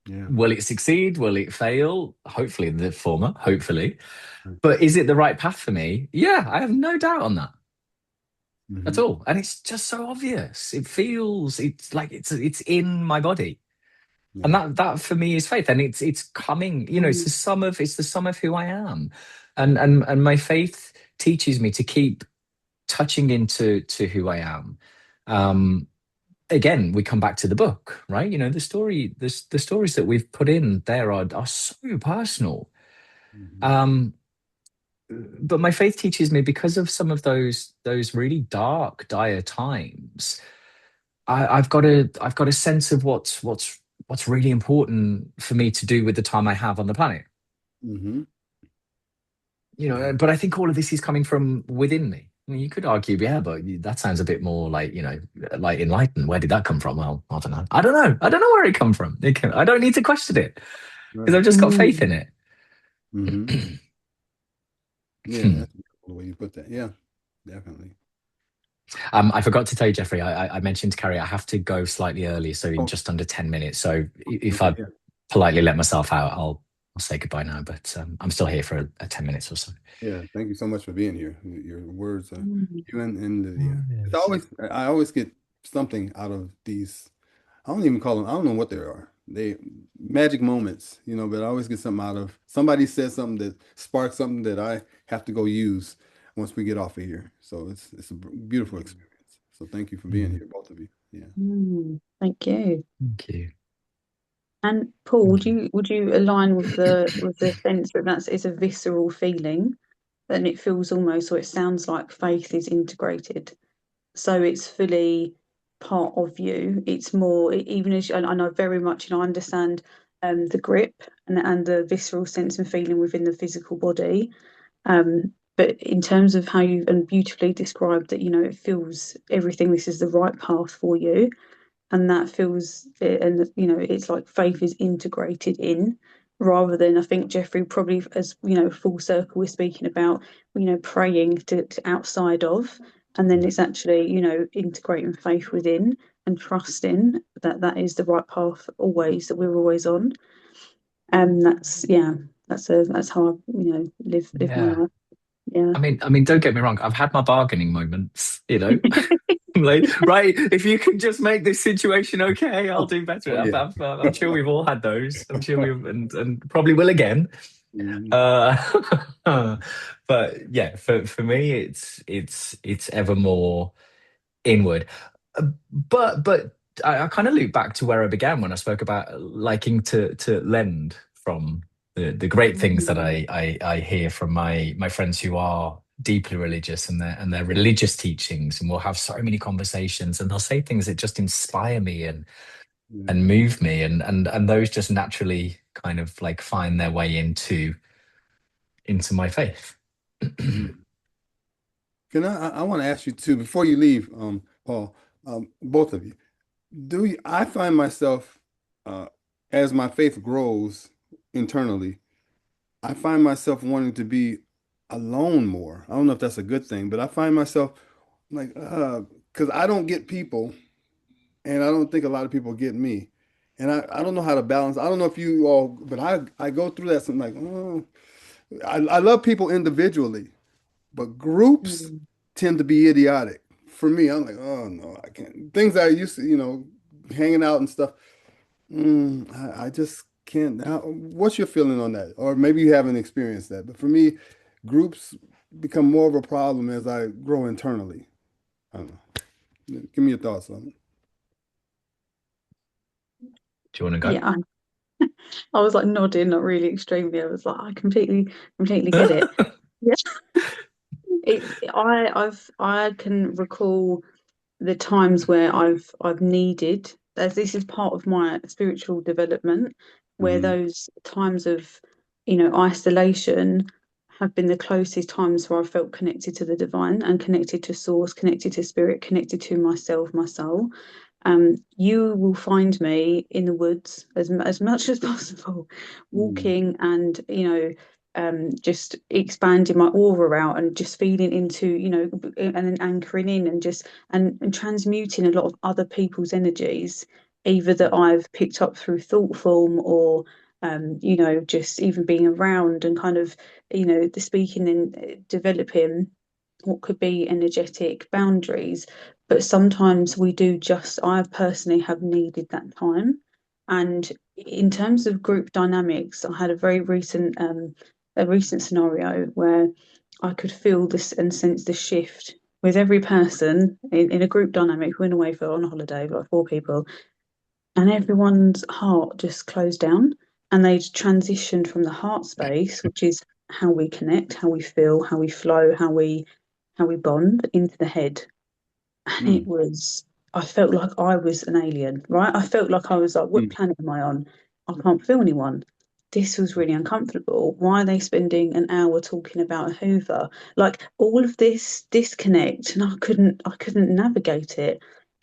S1: Yeah.
S3: Will it succeed? Will it fail? Hopefully the former, hopefully. But is it the right path for me? Yeah, I have no doubt on that at
S1: Hmm.
S3: all. And it's just so obvious. It's like it's in my body. And
S1: Yeah.
S3: that for me is faith. And it's coming,
S2: Mm.
S3: it's the sum of who I am. And my faith teaches me to keep touching into to who I am. Um Again, we come back to the book, right? The stories that we've put in there are so personal.
S1: Hmm.
S3: Um, but my faith teaches me because of some of those really dark, dire times. I've got a sense of what's really important for me to do with the time I have on the planet.
S1: Hmm. Yeah.
S3: But I think all of this is coming from within me. I mean, you could argue, yeah, but that sounds a bit more like, like enlightened. Where did that come from? Well, I don't know. I don't know. I don't know where it come from. I don't need to question it because
S1: Right.
S3: I've just got faith
S2: Mm.
S3: in it.
S1: Hmm. Yeah. That's a beautiful way you put that. Yeah. Definitely.
S3: I forgot to tell you, Jeffrey. I mentioned to Carrie I have to go slightly early, so in
S1: Oh,
S3: just under 10 minutes. So if
S1: okay.
S3: I
S1: Yeah.
S3: politely let myself out, I'll say goodbye now. But I'm still here for a 10 minutes or so.
S1: Yeah. Thank you so much for being here. Your words are,
S2: Mm.
S1: you and Lydia.
S3: Oh,
S1: It's
S3: yes.
S1: always, I always get something out of these. I don't even call them, I don't know what they are. They magic moments, but I always get something out of somebody says something that sparks something that I have to go use once we get off of here. So it's a beautiful experience. So thank you for being
S3: Mm,
S1: here, both of you. Yeah.
S2: Mm. Thank you.
S3: thank you.
S2: And Paul,
S3: Thank
S2: would you align with the sense that it's a visceral feeling, and it feels almost, or it sounds like faith is integrated, so it's fully part of you. It's more, even as I know very much, I understand the grip and the visceral sense and feeling within the physical body. But in terms of how you and beautifully described that, it feels everything. This is the right path for you, and that feels and it's like faith is integrated in, rather than, I think, Jeffrey, probably, as full circle, we're speaking about praying to outside of, and then it's actually integrating faith within and trusting that that is the right path always, that we're always on. And that's, yeah, that's how I live my
S3: Yeah.
S2: life. Yeah.
S3: I mean, don't get me wrong. I've had my bargaining moments, like, right. If you can just make this situation okay, I'll
S1: Oh,
S3: do better.
S1: oh
S3: I'm,
S1: yeah.
S3: I'm, I'm sure we've all had those. I'm sure we've and probably will again.
S1: Mhm.
S3: Uh, but yeah, for me, it's ever more inward. But I kind of loop back to where I began when I spoke about liking to lend from the great things that
S2: Mm.
S3: I hear from my friends who are deeply religious, and their religious teachings, and we'll have so many conversations, and they'll say things that just inspire me
S1: Yeah.
S3: and move me, and those just naturally kind of like find their way into my faith.
S1: Mm. Can I want to ask you too, before you leave, Paul, both of you, I find myself, uh, as my faith grows internally, I find myself wanting to be alone more. I don't know if that's a good thing, but I find myself like, because I don't get people, and I don't think a lot of people get me. And I don't know how to balance. I don't know if you all, but I go through that. So I'm like, oh, I love people individually, but groups
S2: Mm.
S1: tend to be idiotic. For me, I'm like, oh no, I can't. Things that I used to, hanging out and stuff. I just can't. What's your feeling on that? Or maybe you haven't experienced that. But for me, groups become more of a problem as I grow internally. I don't know. Give me your thoughts on it.
S3: Do you want to
S2: Yeah, I was like nodding, not really extremely. I was like, I completely get it.
S3: go?
S2: Yeah, I can recall the times where I've needed, as this is part of my spiritual development, where
S1: Hmm.
S2: those times of, isolation have been the closest times where I felt connected to the divine and connected to source, connected to spirit, connected to myself, my soul. You will find me in the woods as much as possible,
S1: Hmm.
S2: walking and just expanding my aura out and just feeding into and then anchoring in and just and transmuting a lot of other people's energies, either that I've picked up through thought form or just even being around and kind of the speaking and developing what could be energetic boundaries. But sometimes we do just, I personally have needed that time. And in terms of group dynamics, I had a recent scenario where I could feel this and sense the shift with every person in a group dynamic. We went away for on a holiday, like four people, and everyone's heart just closed down and they transitioned from the heart space, which is how we connect, how we feel, how we flow, how we bond, into the head. And it
S1: Mm.
S2: was, I felt like I was an alien, right? I felt like I was like, what
S1: Mm.
S2: planet am I on? I can't feel anyone. This was really uncomfortable. Why are they spending an hour talking about a Hoover? Like all of this disconnect, and I couldn't navigate it.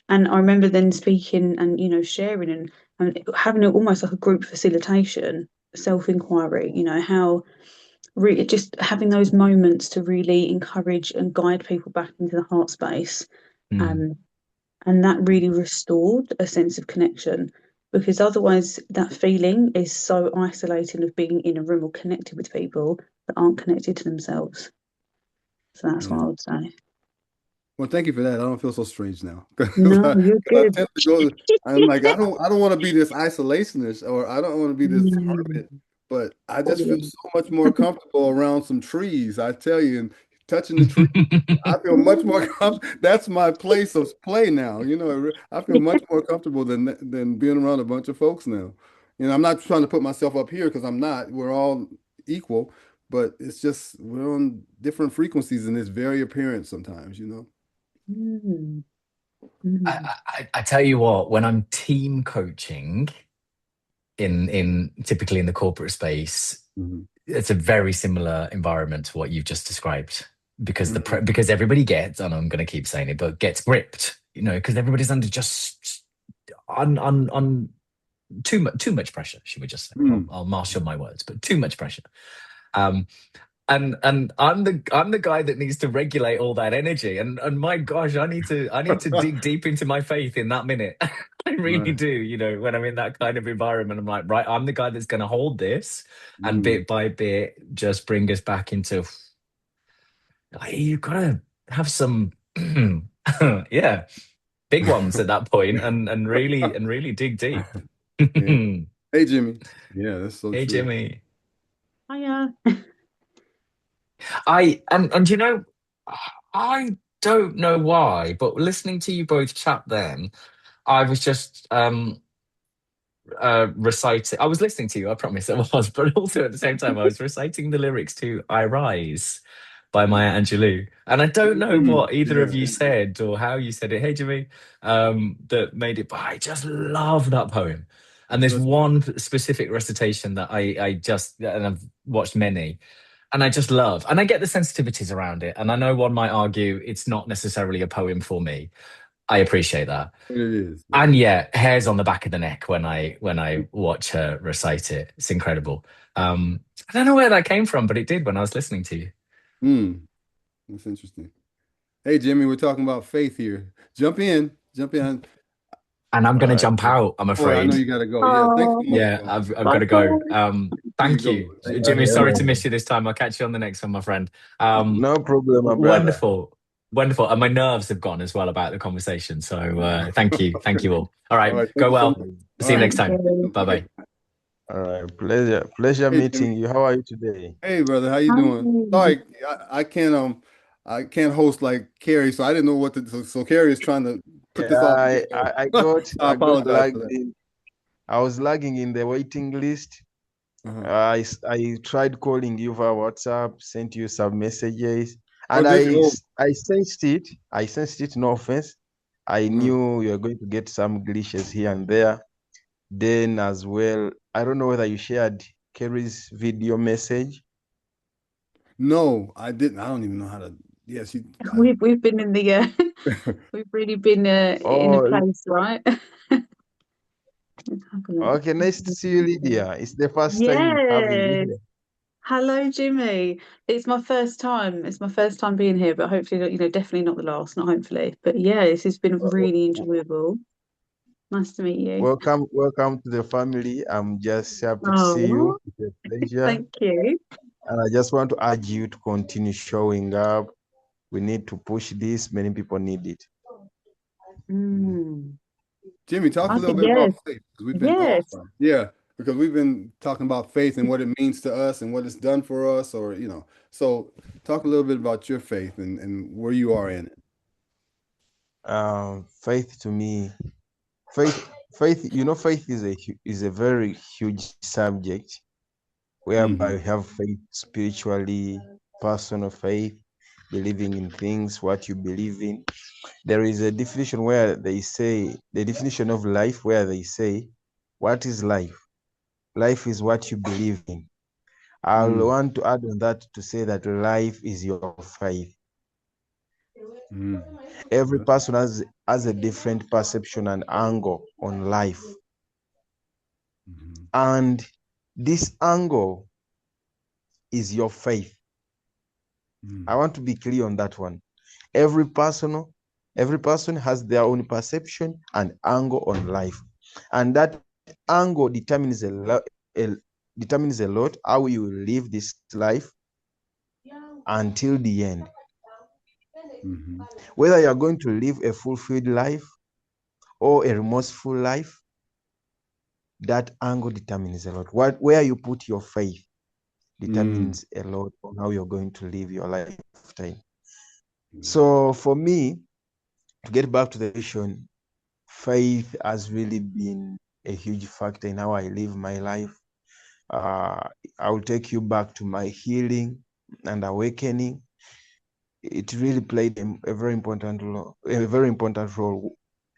S2: And I remember then speaking and sharing and having almost like a group facilitation, self-inquiry. How just having those moments to really encourage and guide people back into the heart space.
S3: Mm.
S2: Um, and that really restored a sense of connection because otherwise that feeling is so isolating of being in a room or connected with people that aren't connected to themselves. So that's what
S1: Yeah.
S2: I would say.
S1: Well, thank you for that. I don't feel so strange now because
S2: No, you're
S1: 'cause I
S2: good.
S1: tend to go. I'm like, I don't want to be this isolationist, or I don't want to be this
S2: Mm,
S1: hermit. But I just feel
S2: brilliant.
S1: so much more comfortable around some trees. I tell you, and touching the tree, I feel much more comfortable. That's my place of play now. I feel much more comfortable than being around a bunch of folks now. I'm not trying to put myself up here because I'm not. We're all equal, but it's just we're on different frequencies, and it's very apparent sometimes.
S2: Mm, mm,
S3: I tell you what, when I'm team coaching in typically in the corporate space,
S1: Mhm.
S3: it's a very similar environment to what you've just described, because
S1: Mhm.
S3: because everybody gets, and I'm going to keep saying it, but gets gripped, because everybody's under just on too much pressure, should we just say? I'll,
S1: Mm.
S3: I'll marshal my words, but too much pressure. Um, and I'm the guy that needs to regulate all that energy. And my gosh, I need to dig deep into my faith in that minute. I really
S1: Right.
S3: do. When I'm in that kind of environment, I'm like, right, I'm the guy that's going to hold this, and
S1: Mm.
S3: bit by bit just bring us back into. You've got to have some, yeah, big ones at that point, and really dig deep.
S1: Yeah.
S3: Hey,
S1: Hey, Jimmy. Yeah, that's so true.
S3: Jimmy.
S2: hiya.
S3: And I don't know why, but listening to you both chat then, I was just reciting. I was listening to you, I promise I was, but also at the same time, I was reciting the lyrics to I Rise by Maya Angelou. And I don't know
S1: Mm,
S3: what either of
S1: yeah,
S3: you said or how you said it. Hey, Jimmy, that made it, but I just love that poem. And there's
S1: that's
S3: one specific recitation that I just, and I've watched many, and I just love, and I get the sensitivities around it. And I know one might argue it's not necessarily a poem for me. I appreciate that.
S1: what it is. Yeah.
S3: And yeah, hairs on the back of the neck when I watch her recite it. It's incredible. I don't know where that came from, but it did when I was listening to you.
S1: Mm, that's interesting. Hey, Jimmy, we're talking about faith here. Jump in, jump in.
S3: And I'm
S1: All
S3: gonna
S1: right.
S3: jump out, I'm
S1: Boy, I know
S3: afraid.
S1: you gotta go. Yeah, thanks so
S2: Oh,
S1: much,
S3: Yeah,
S1: bro.
S3: I've got
S2: bye
S3: to
S2: bye.
S3: go.
S1: See you
S3: Thank
S1: go.
S3: you,
S1: Thanks for
S3: Jimmy.
S1: joining
S3: Sorry to
S1: us.
S3: miss you this time. I'll catch you on the next one, my friend.
S4: No problem, my brother.
S3: Wonderful, wonderful, and my nerves have gone as well about the conversation. So thank you all. All
S1: All
S3: right,
S1: right, thank
S3: go
S1: you so
S3: well.
S1: much. All
S3: See you
S1: right.
S3: next
S2: Thank
S3: time.
S2: you.
S3: Bye bye.
S4: All right, pleasure
S1: Hey, Jimmy.
S4: meeting you. How are you today?
S1: Hey, brother, how you doing?
S2: Hi.
S1: Sorry, I can't host like Carrie, so I didn't know what to. So Carrie is trying to put this all
S4: Yeah,
S1: together.
S4: I
S1: I
S4: got
S1: apologize for
S4: lagged
S1: that.
S4: in. I was lagging in the waiting list.
S1: Uh-huh.
S4: I tried calling you via WhatsApp, sent you some messages,
S1: Oh,
S4: and
S1: did you? Oh,
S4: I sensed it. I sensed it. No offense. I
S1: uh-huh.
S4: knew you were going to get some glitches here and there. Then as well, I don't know whether you shared Kerry's video message.
S1: No, I didn't. I don't even know how to. Yeah,
S2: We've been in the we've really been in a
S4: Oh,
S2: place, right? Let's have a look.
S4: okay, nice to see you, Lydia. It's the first time having you
S2: Yes.
S4: here.
S2: Hello, Jimmy. It's my first time. It's my first time being here, but hopefully, definitely not the last, not hopefully. But yeah, this has been really
S4: W-
S2: enjoyable. Nice to meet you.
S4: welcome to the family. I'm just happy to see you.
S2: Oh,
S4: It's a pleasure.
S2: thank you.
S4: And I just want to urge you to continue showing up. We need to push this. Many people need it.
S2: Mm.
S1: Jimmy, talk a
S2: I
S1: little
S2: think
S1: bit about
S2: yes,
S1: faith because we've been. Oh, I'm
S2: yes.
S1: sorry. Yeah, because we've been talking about faith and what it means to us and what it's done for us, or So, talk a little bit about your faith and where you are in it.
S4: Faith to me, faith, faith. Faith is a very huge subject whereby
S1: Hmm.
S4: you have faith spiritually, personal faith, believing in things, what you believe in. There is a definition where they say, the definition of life, where they say, what is life? Life is what you believe in. I'll
S1: Mm,
S4: want to add on that to say that life is your faith.
S1: mm.
S4: Every person has a different perception and angle on life.
S1: Mhm.
S4: And this angle is your faith. I
S1: Mm,
S4: want to be clear on that one. Every person, every person has their own perception and angle on life, and that angle determines a lot how you will live this life until the end.
S1: mhm,
S4: Whether you are going to live a fulfilled life or a remorseful life, that angle determines a lot. Where you put your faith
S1: mm,
S4: determines a lot on how you're going to live your lifetime.
S1: mm,
S4: So for me, to get back to the question, faith has really been a huge factor in how I live my life. Uh, I will take you back to my healing and awakening. It really played a very important role,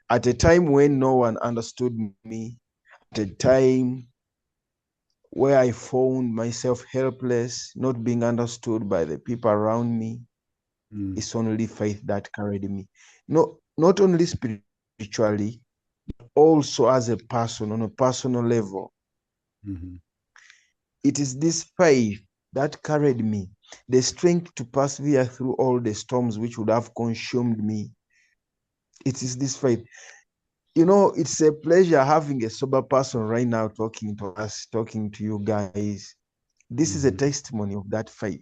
S4: at a time when no one understood me, at a time where I found myself helpless, not being understood by the people around me.
S1: mm,
S4: It's only faith that carried me. Not only spiritually, also as a person on a personal level.
S1: mhm,
S4: It is this faith that carried me, the strength to persevere through all the storms which would have consumed me. It is this faith. It's a pleasure having a sober person right now talking to us, talking to you guys. This is a
S1: mhm.
S4: testimony of that faith.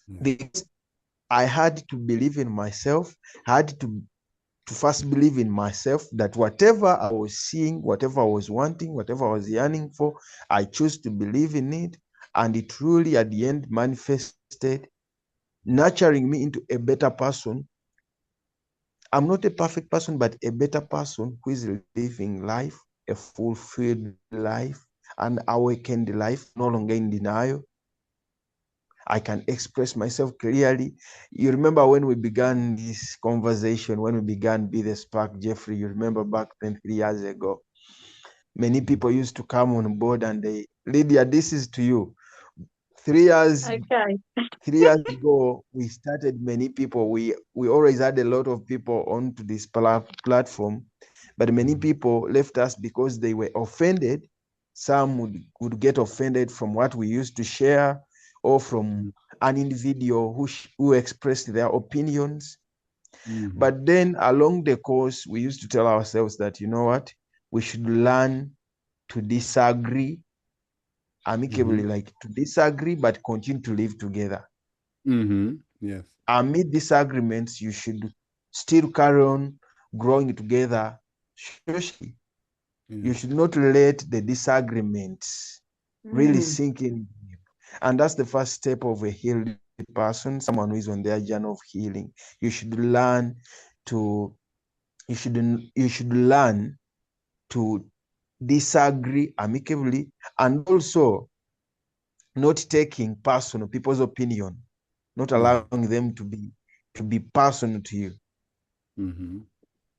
S1: Yeah.
S4: Because I had to believe in myself, I had to first believe in myself that whatever I was seeing, whatever I was wanting, whatever I was yearning for, I chose to believe in it. And it truly at the end manifested, nurturing me into a better person I'm not a perfect person, but a better person who is living life, a fulfilled life, an awakened life, no longer in denial. I can express myself clearly. You remember when we began this conversation, when we began Be the Spark, Jeffrey, you remember back then 3 years ago, many people used to come on board and they, Lydia, this is to you. 3 years
S2: Okay.
S4: 3 years ago, we started many people. We always had a lot of people onto this platform, but many people left us because they were offended. Some would get offended from what we used to share, or from an individual who expressed their opinions. But then along the course, we used to tell ourselves that, you know what, we should learn to disagree amicably, like to disagree, but continue to live together.
S1: Yes.
S4: Amid disagreements, you should still carry on growing together socially. You
S1: Yes.
S4: should not let the disagreements really sink in. And that's the first step of a healed person, someone who is on their journey of healing. You should learn to you should learn to disagree amicably, and also not taking personal people's opinion, not
S1: Right.
S4: allowing them to be personal to you.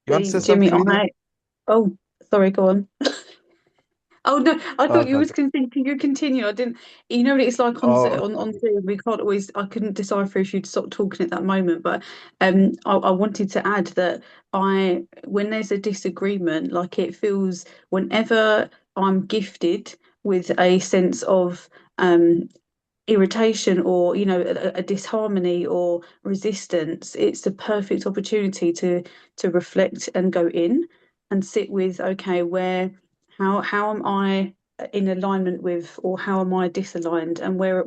S4: You want to
S2: See,
S4: say
S2: Jimmy,
S4: something, Lydia?
S2: oh, sorry, go on. Oh no, I thought you
S4: Okay.
S2: was continue. You continue. I didn't. You know what it's like on
S4: Oh,
S2: on Zoom. We can't always. I couldn't decipher if you'd stop talking at that moment. But I wanted to add that when there's a disagreement, like it feels whenever I'm gifted with a sense of irritation or a disharmony or resistance, it's the perfect opportunity to reflect and go in and sit with, okay, where how am I in alignment with, or how am I disaligned, and where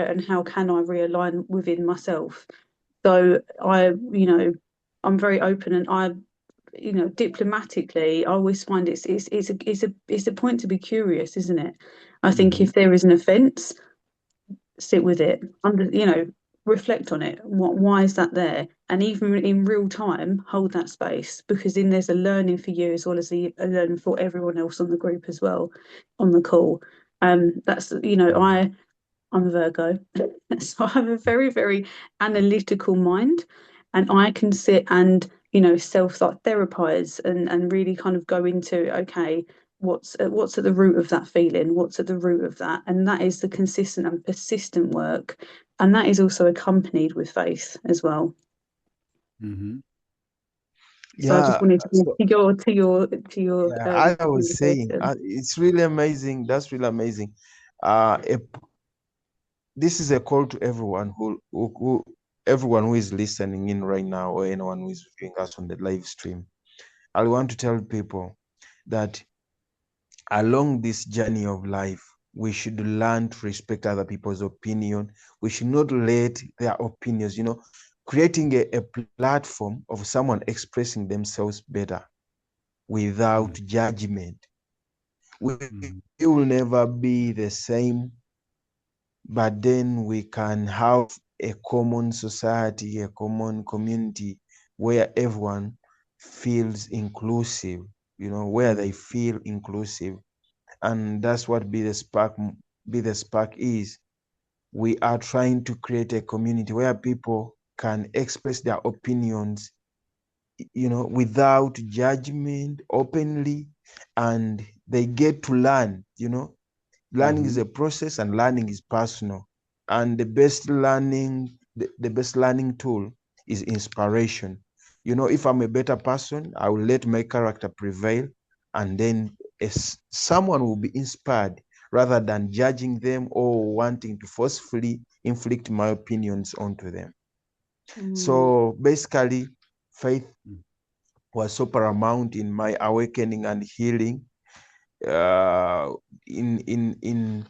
S2: and how can I realign within myself. So I'm very open, and I diplomatically, I always find it's a point to be curious, isn't it? I think if there is an offence, sit with it, reflect on it. Why is that there? And even in real time, hold that space, because then there's a learning for you as well as a learning for everyone else on the group as well, on the call. That's I'm a Virgo, so I have a very, very analytical mind, and I can sit and self like therapize and really kind of go into, okay, what's at the root of that feeling, what's at the root of that, and that is the consistent and persistent work, and that is also accompanied with faith as well. So I just
S4: yeah.
S2: wanted to
S4: So
S2: to your
S4: yeah, I was saying,
S2: conversation.
S4: it's really amazing. That's really amazing. If this is a call to everyone who everyone who is listening in right now, or anyone who is viewing us on the live stream. I want to tell people that along this journey of life, we should learn to respect other people's opinion. We should not let their opinions, creating a platform of someone expressing themselves better without judgment. We will never be the same, but then we can have a common society, a common community where everyone feels inclusive, where they feel inclusive. And that's what Be the Spark is. We are trying to create a community where people can express their opinions, without judgment, openly, and they get to learn. Learning is a process, and learning is personal. And the best learning tool is inspiration. If I'm a better person, I will let my character prevail, and then someone will be inspired rather than judging them or wanting to forcefully inflict my opinions onto them. So basically, faith was so paramount in my awakening and healing. Uh, in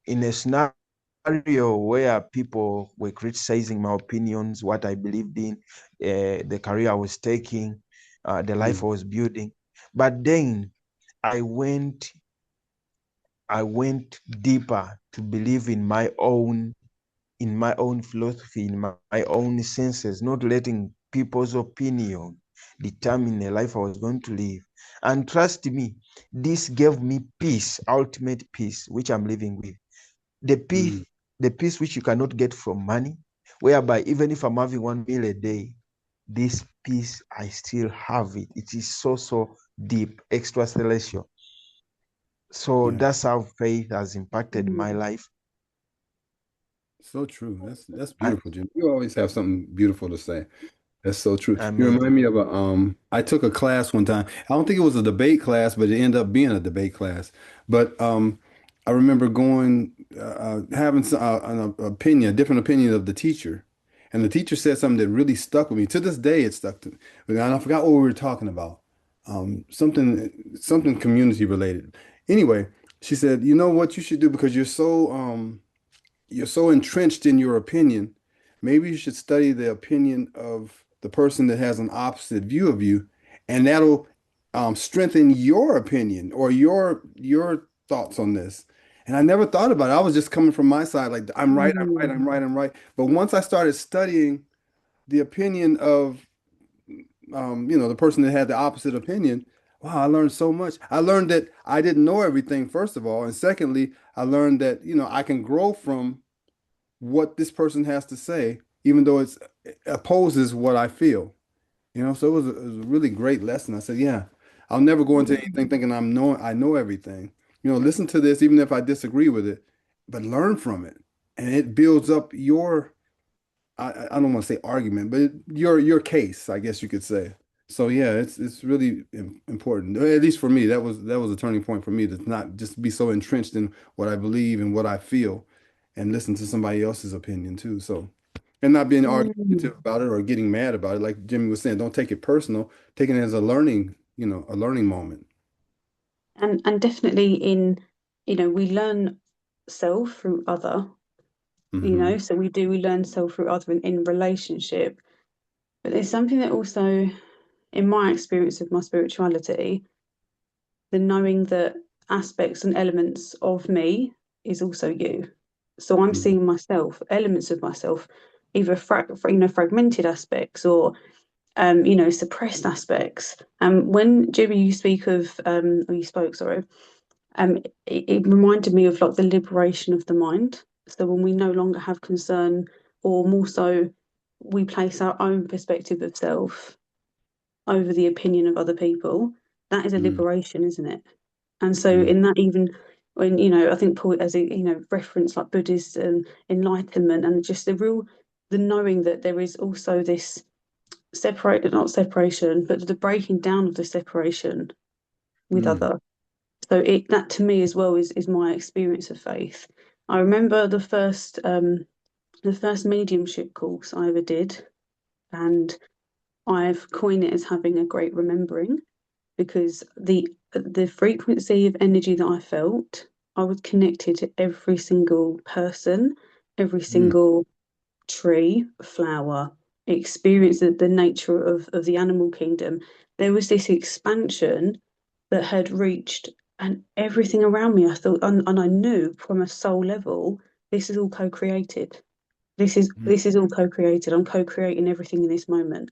S4: a scenario where people were criticizing my opinions, what I believed in, the career I was taking, the life I was building. But then I went I went deeper to believe in my own philosophy, in my own senses, not letting people's opinion determine the life I was going to live. And trust me, this gave me peace, ultimate peace, which I'm living with. The peace,
S1: Mm.
S4: the peace which you cannot get from money, whereby even if I'm having 1 meal a day, this peace, I still have it. It is so, so deep, extra celestial. So
S1: Yeah.
S4: that's how faith has impacted my
S2: Mm.
S4: life.
S1: So true. That's
S4: And
S1: beautiful, Jim. You always have something beautiful to say. That's so true. You
S4: amazing.
S1: remind me of a I took a class one time. I don't think it was a debate class, but it ended up being a debate class. But I remember going having an opinion, a different opinion of the teacher. And the teacher said something that really stuck with me. To this day, it stuck to me. And I forgot what we were talking about. Something community related. Anyway, she said, "You know what you should do because you're so entrenched in your opinion. Maybe you should study the opinion of the person that has an opposite view of you, and that'll strengthen your opinion or your thoughts on this." And I never thought about it. I was just coming from my side, like I'm right, I'm right,
S2: Mm.
S1: I'm right, I'm right. But once I started studying the opinion of the person that had the opposite opinion, wow, I learned so much. I learned that I didn't know everything, first of all, and secondly, I learned that I can grow from what this person has to say, even though it opposes what I feel. So it was a really great lesson. I said, yeah, I'll never go into
S2: Mm.
S1: anything thinking I know everything. Listen to this, even if I disagree with it, but learn from it, and it builds up your I don't want to say argument, but your case, I guess you could say. So yeah, it's really important. At least for me, that was a turning point for me to not just be so entrenched in what I believe and what I feel, and listen to somebody else's opinion too. So, and not being
S2: Mm.
S1: argumentative about it or getting mad about it, like Jimmy was saying, don't take it personal. Take it as a learning moment.
S2: And definitely we learn self through other,
S1: Hmm.
S2: so we learn self through other in relationship. But there's something that also, in my experience of my spirituality, the knowing that aspects and elements of me is also you. So I'm
S1: Hmm.
S2: seeing myself, elements of myself, either fragmented aspects or suppressed aspects. When Jimmy, you speak of, or you spoke, sorry, it reminded me of like the liberation of the mind. So when we no longer have concern, or more so, we place our own perspective of self over the opinion of other people, that is a
S1: Hmm.
S2: liberation, isn't it? And so
S1: Yeah.
S2: in that, even when I think Paul, as a reference like Buddhist enlightenment, and just the knowing that there is also this not separation, but the breaking down of the separation with
S1: Mm.
S2: other. So that to me as well is my experience of faith. I remember the first mediumship course I ever did, and I've coined it as having a great remembering, because the frequency of energy that I felt, I was connected to every single person, every
S1: Mm.
S2: single tree, flower, experienced the nature of the animal kingdom. There was this expansion that had reached, and everything around me, I thought, and I knew from a soul level, this is all co-created. This is
S1: Mm.
S2: this is all co-created. I'm co-creating everything in this moment.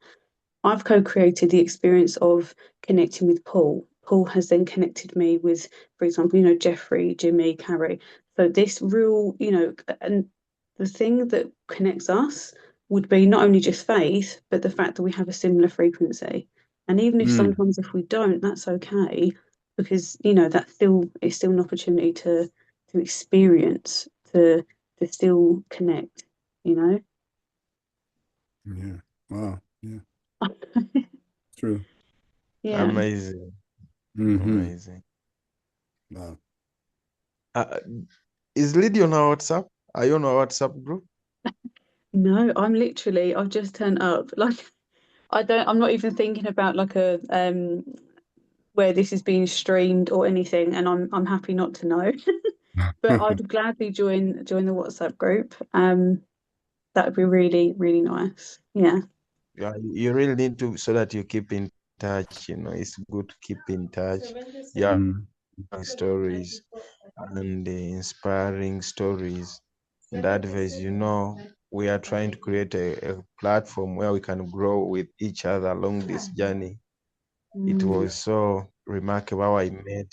S2: I've co-created the experience of connecting with Paul. Paul has then connected me with, for example, Jeffrey, Jimmy, Carrie. So this real, and the thing that connects us would be not only just faith, but the fact that we have a similar frequency. And even if
S1: Mm.
S2: sometimes if we don't, that's okay, because it's still an opportunity to experience, to still connect, you know.
S1: Yeah. Wow. Yeah. True.
S2: Yeah.
S4: Amazing.
S1: Hmm.
S4: Amazing.
S1: Wow.
S4: Uh, is Lydia on our WhatsApp? Are you on our WhatsApp group?
S2: No, I've just turned up. Like I'm not even thinking about like a where this is being streamed or anything, and I'm happy not to know. But I'd gladly join the WhatsApp group. That would be really, really nice. Yeah.
S4: Yeah, you really need to, so that you keep in touch. It's good to keep in touch. Yeah,
S1: Mm.
S4: stories and the inspiring stories and advice. we are trying to create a platform where we can grow with each other along this journey. It was so remarkable how I met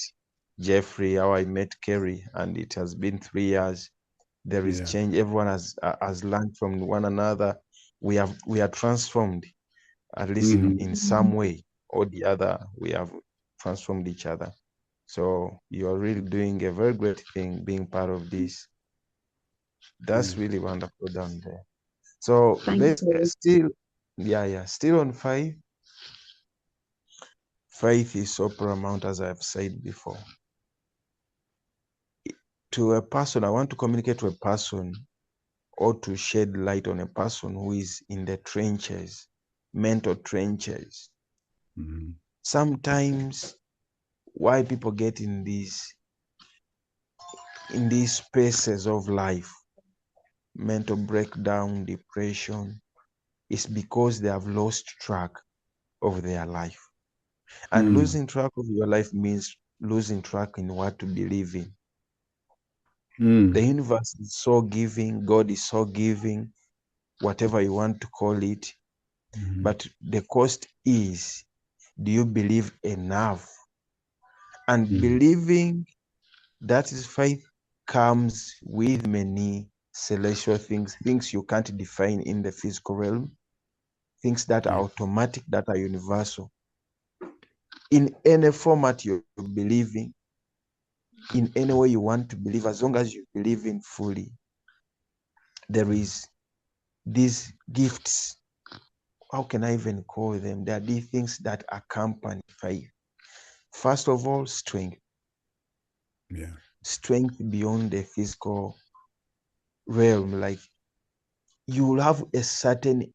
S4: Jeffrey, how I met Kerry, and it has been 3 years. There is
S1: Yeah.
S4: change. Everyone has learned from one another. We are transformed, at least in some way or the other. We have transformed each other. So you are really doing a very great thing being part of this. That's
S1: Yeah.
S4: really wonderful down there. So
S2: Thank you.
S4: still, yeah, still on faith. Faith is so paramount, as I've said before. To a person, I want to communicate to a person or to shed light on a person who is in the trenches, mental trenches. Sometimes why people get in these spaces of life, mental breakdown, depression, is because they have lost track of their life. And losing track of your life means losing track in what to believe in. The universe is so giving, God is so giving, whatever you want to call it. But the cost is, do you believe enough? And believing, that is faith, comes with many celestial things, things you can't define in the physical realm, things that are automatic, that are universal. In any format you're believing, in any way you want to believe, as long as you believe in fully, there is these gifts. How can I even call them? There are these things that accompany faith. First of all, strength.
S1: Yeah.
S4: Strength beyond the physical realm. Like, you will have a certain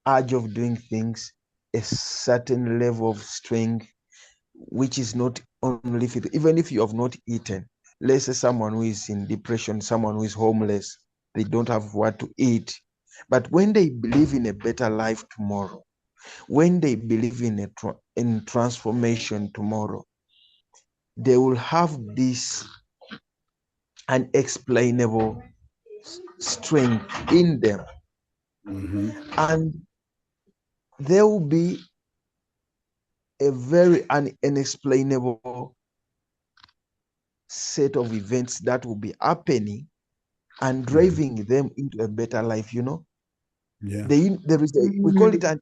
S4: urge of doing things, a certain level of strength, which is not only physical. Even if you have not eaten, let's say someone who is in depression, someone who is homeless, they don't have what to eat. But when they believe in a better life tomorrow, when they believe in transformation tomorrow, they will have this unexplainable strength in them. And there will be a very unexplainable set of events that will be happening and driving them into a better life.
S1: Yeah.
S4: There is we call it an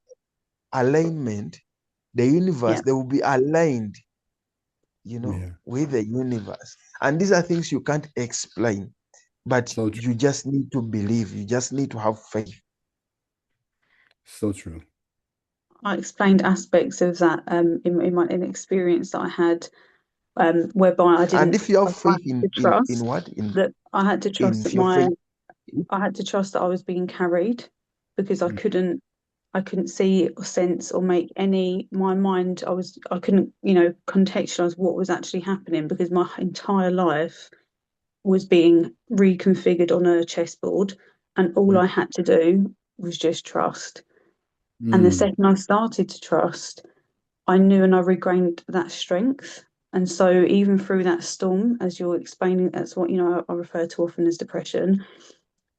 S4: alignment. The universe,
S2: Yeah.
S4: they will be aligned,
S1: Yeah.
S4: with the universe. And these are things you can't explain, but
S1: So true.
S4: you just need to believe. You just need to have faith.
S1: So true.
S2: I explained aspects of that in my experience that I had, whereby
S4: And if you
S2: I
S4: have
S2: had
S4: faith
S2: to
S4: in
S2: trust
S4: what
S2: that I had to
S4: in
S2: trust that
S4: your faith.
S2: I had to trust that I was being carried, because I couldn't see or sense or make any my mind I couldn't, contextualize what was actually happening, because my entire life was being reconfigured on a chessboard, and all I had to do was just trust. And the second I started to trust, I knew and I regained that strength. And so even through that storm, as you're explaining, that's what, I refer to often as depression,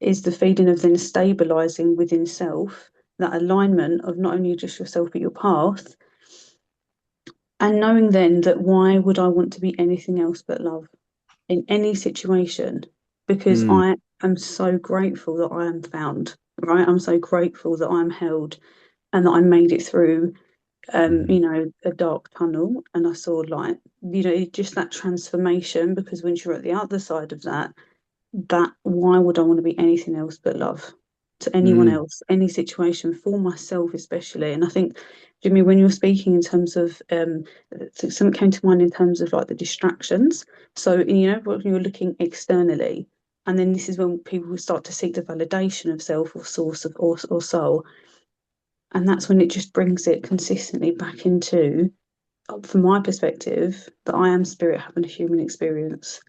S2: is the feeling of then stabilizing within self, that alignment of not only just yourself but your path, and knowing then that why would I want to be anything else but love in any situation? Because I am so grateful that I am found, right? I'm so grateful that I'm held and that I made it through a dark tunnel and I saw light. Just that transformation, because once you're at the other side of that, why would I want to be anything else but love to anyone else, any situation, for myself especially? And I think, Jimmy, when you're speaking in terms of something came to mind in terms of like the distractions. So when you're looking externally, and then this is when people start to seek the validation of self or source of or soul, and that's when it just brings it consistently back into, from my perspective, that I am spirit having a human experience,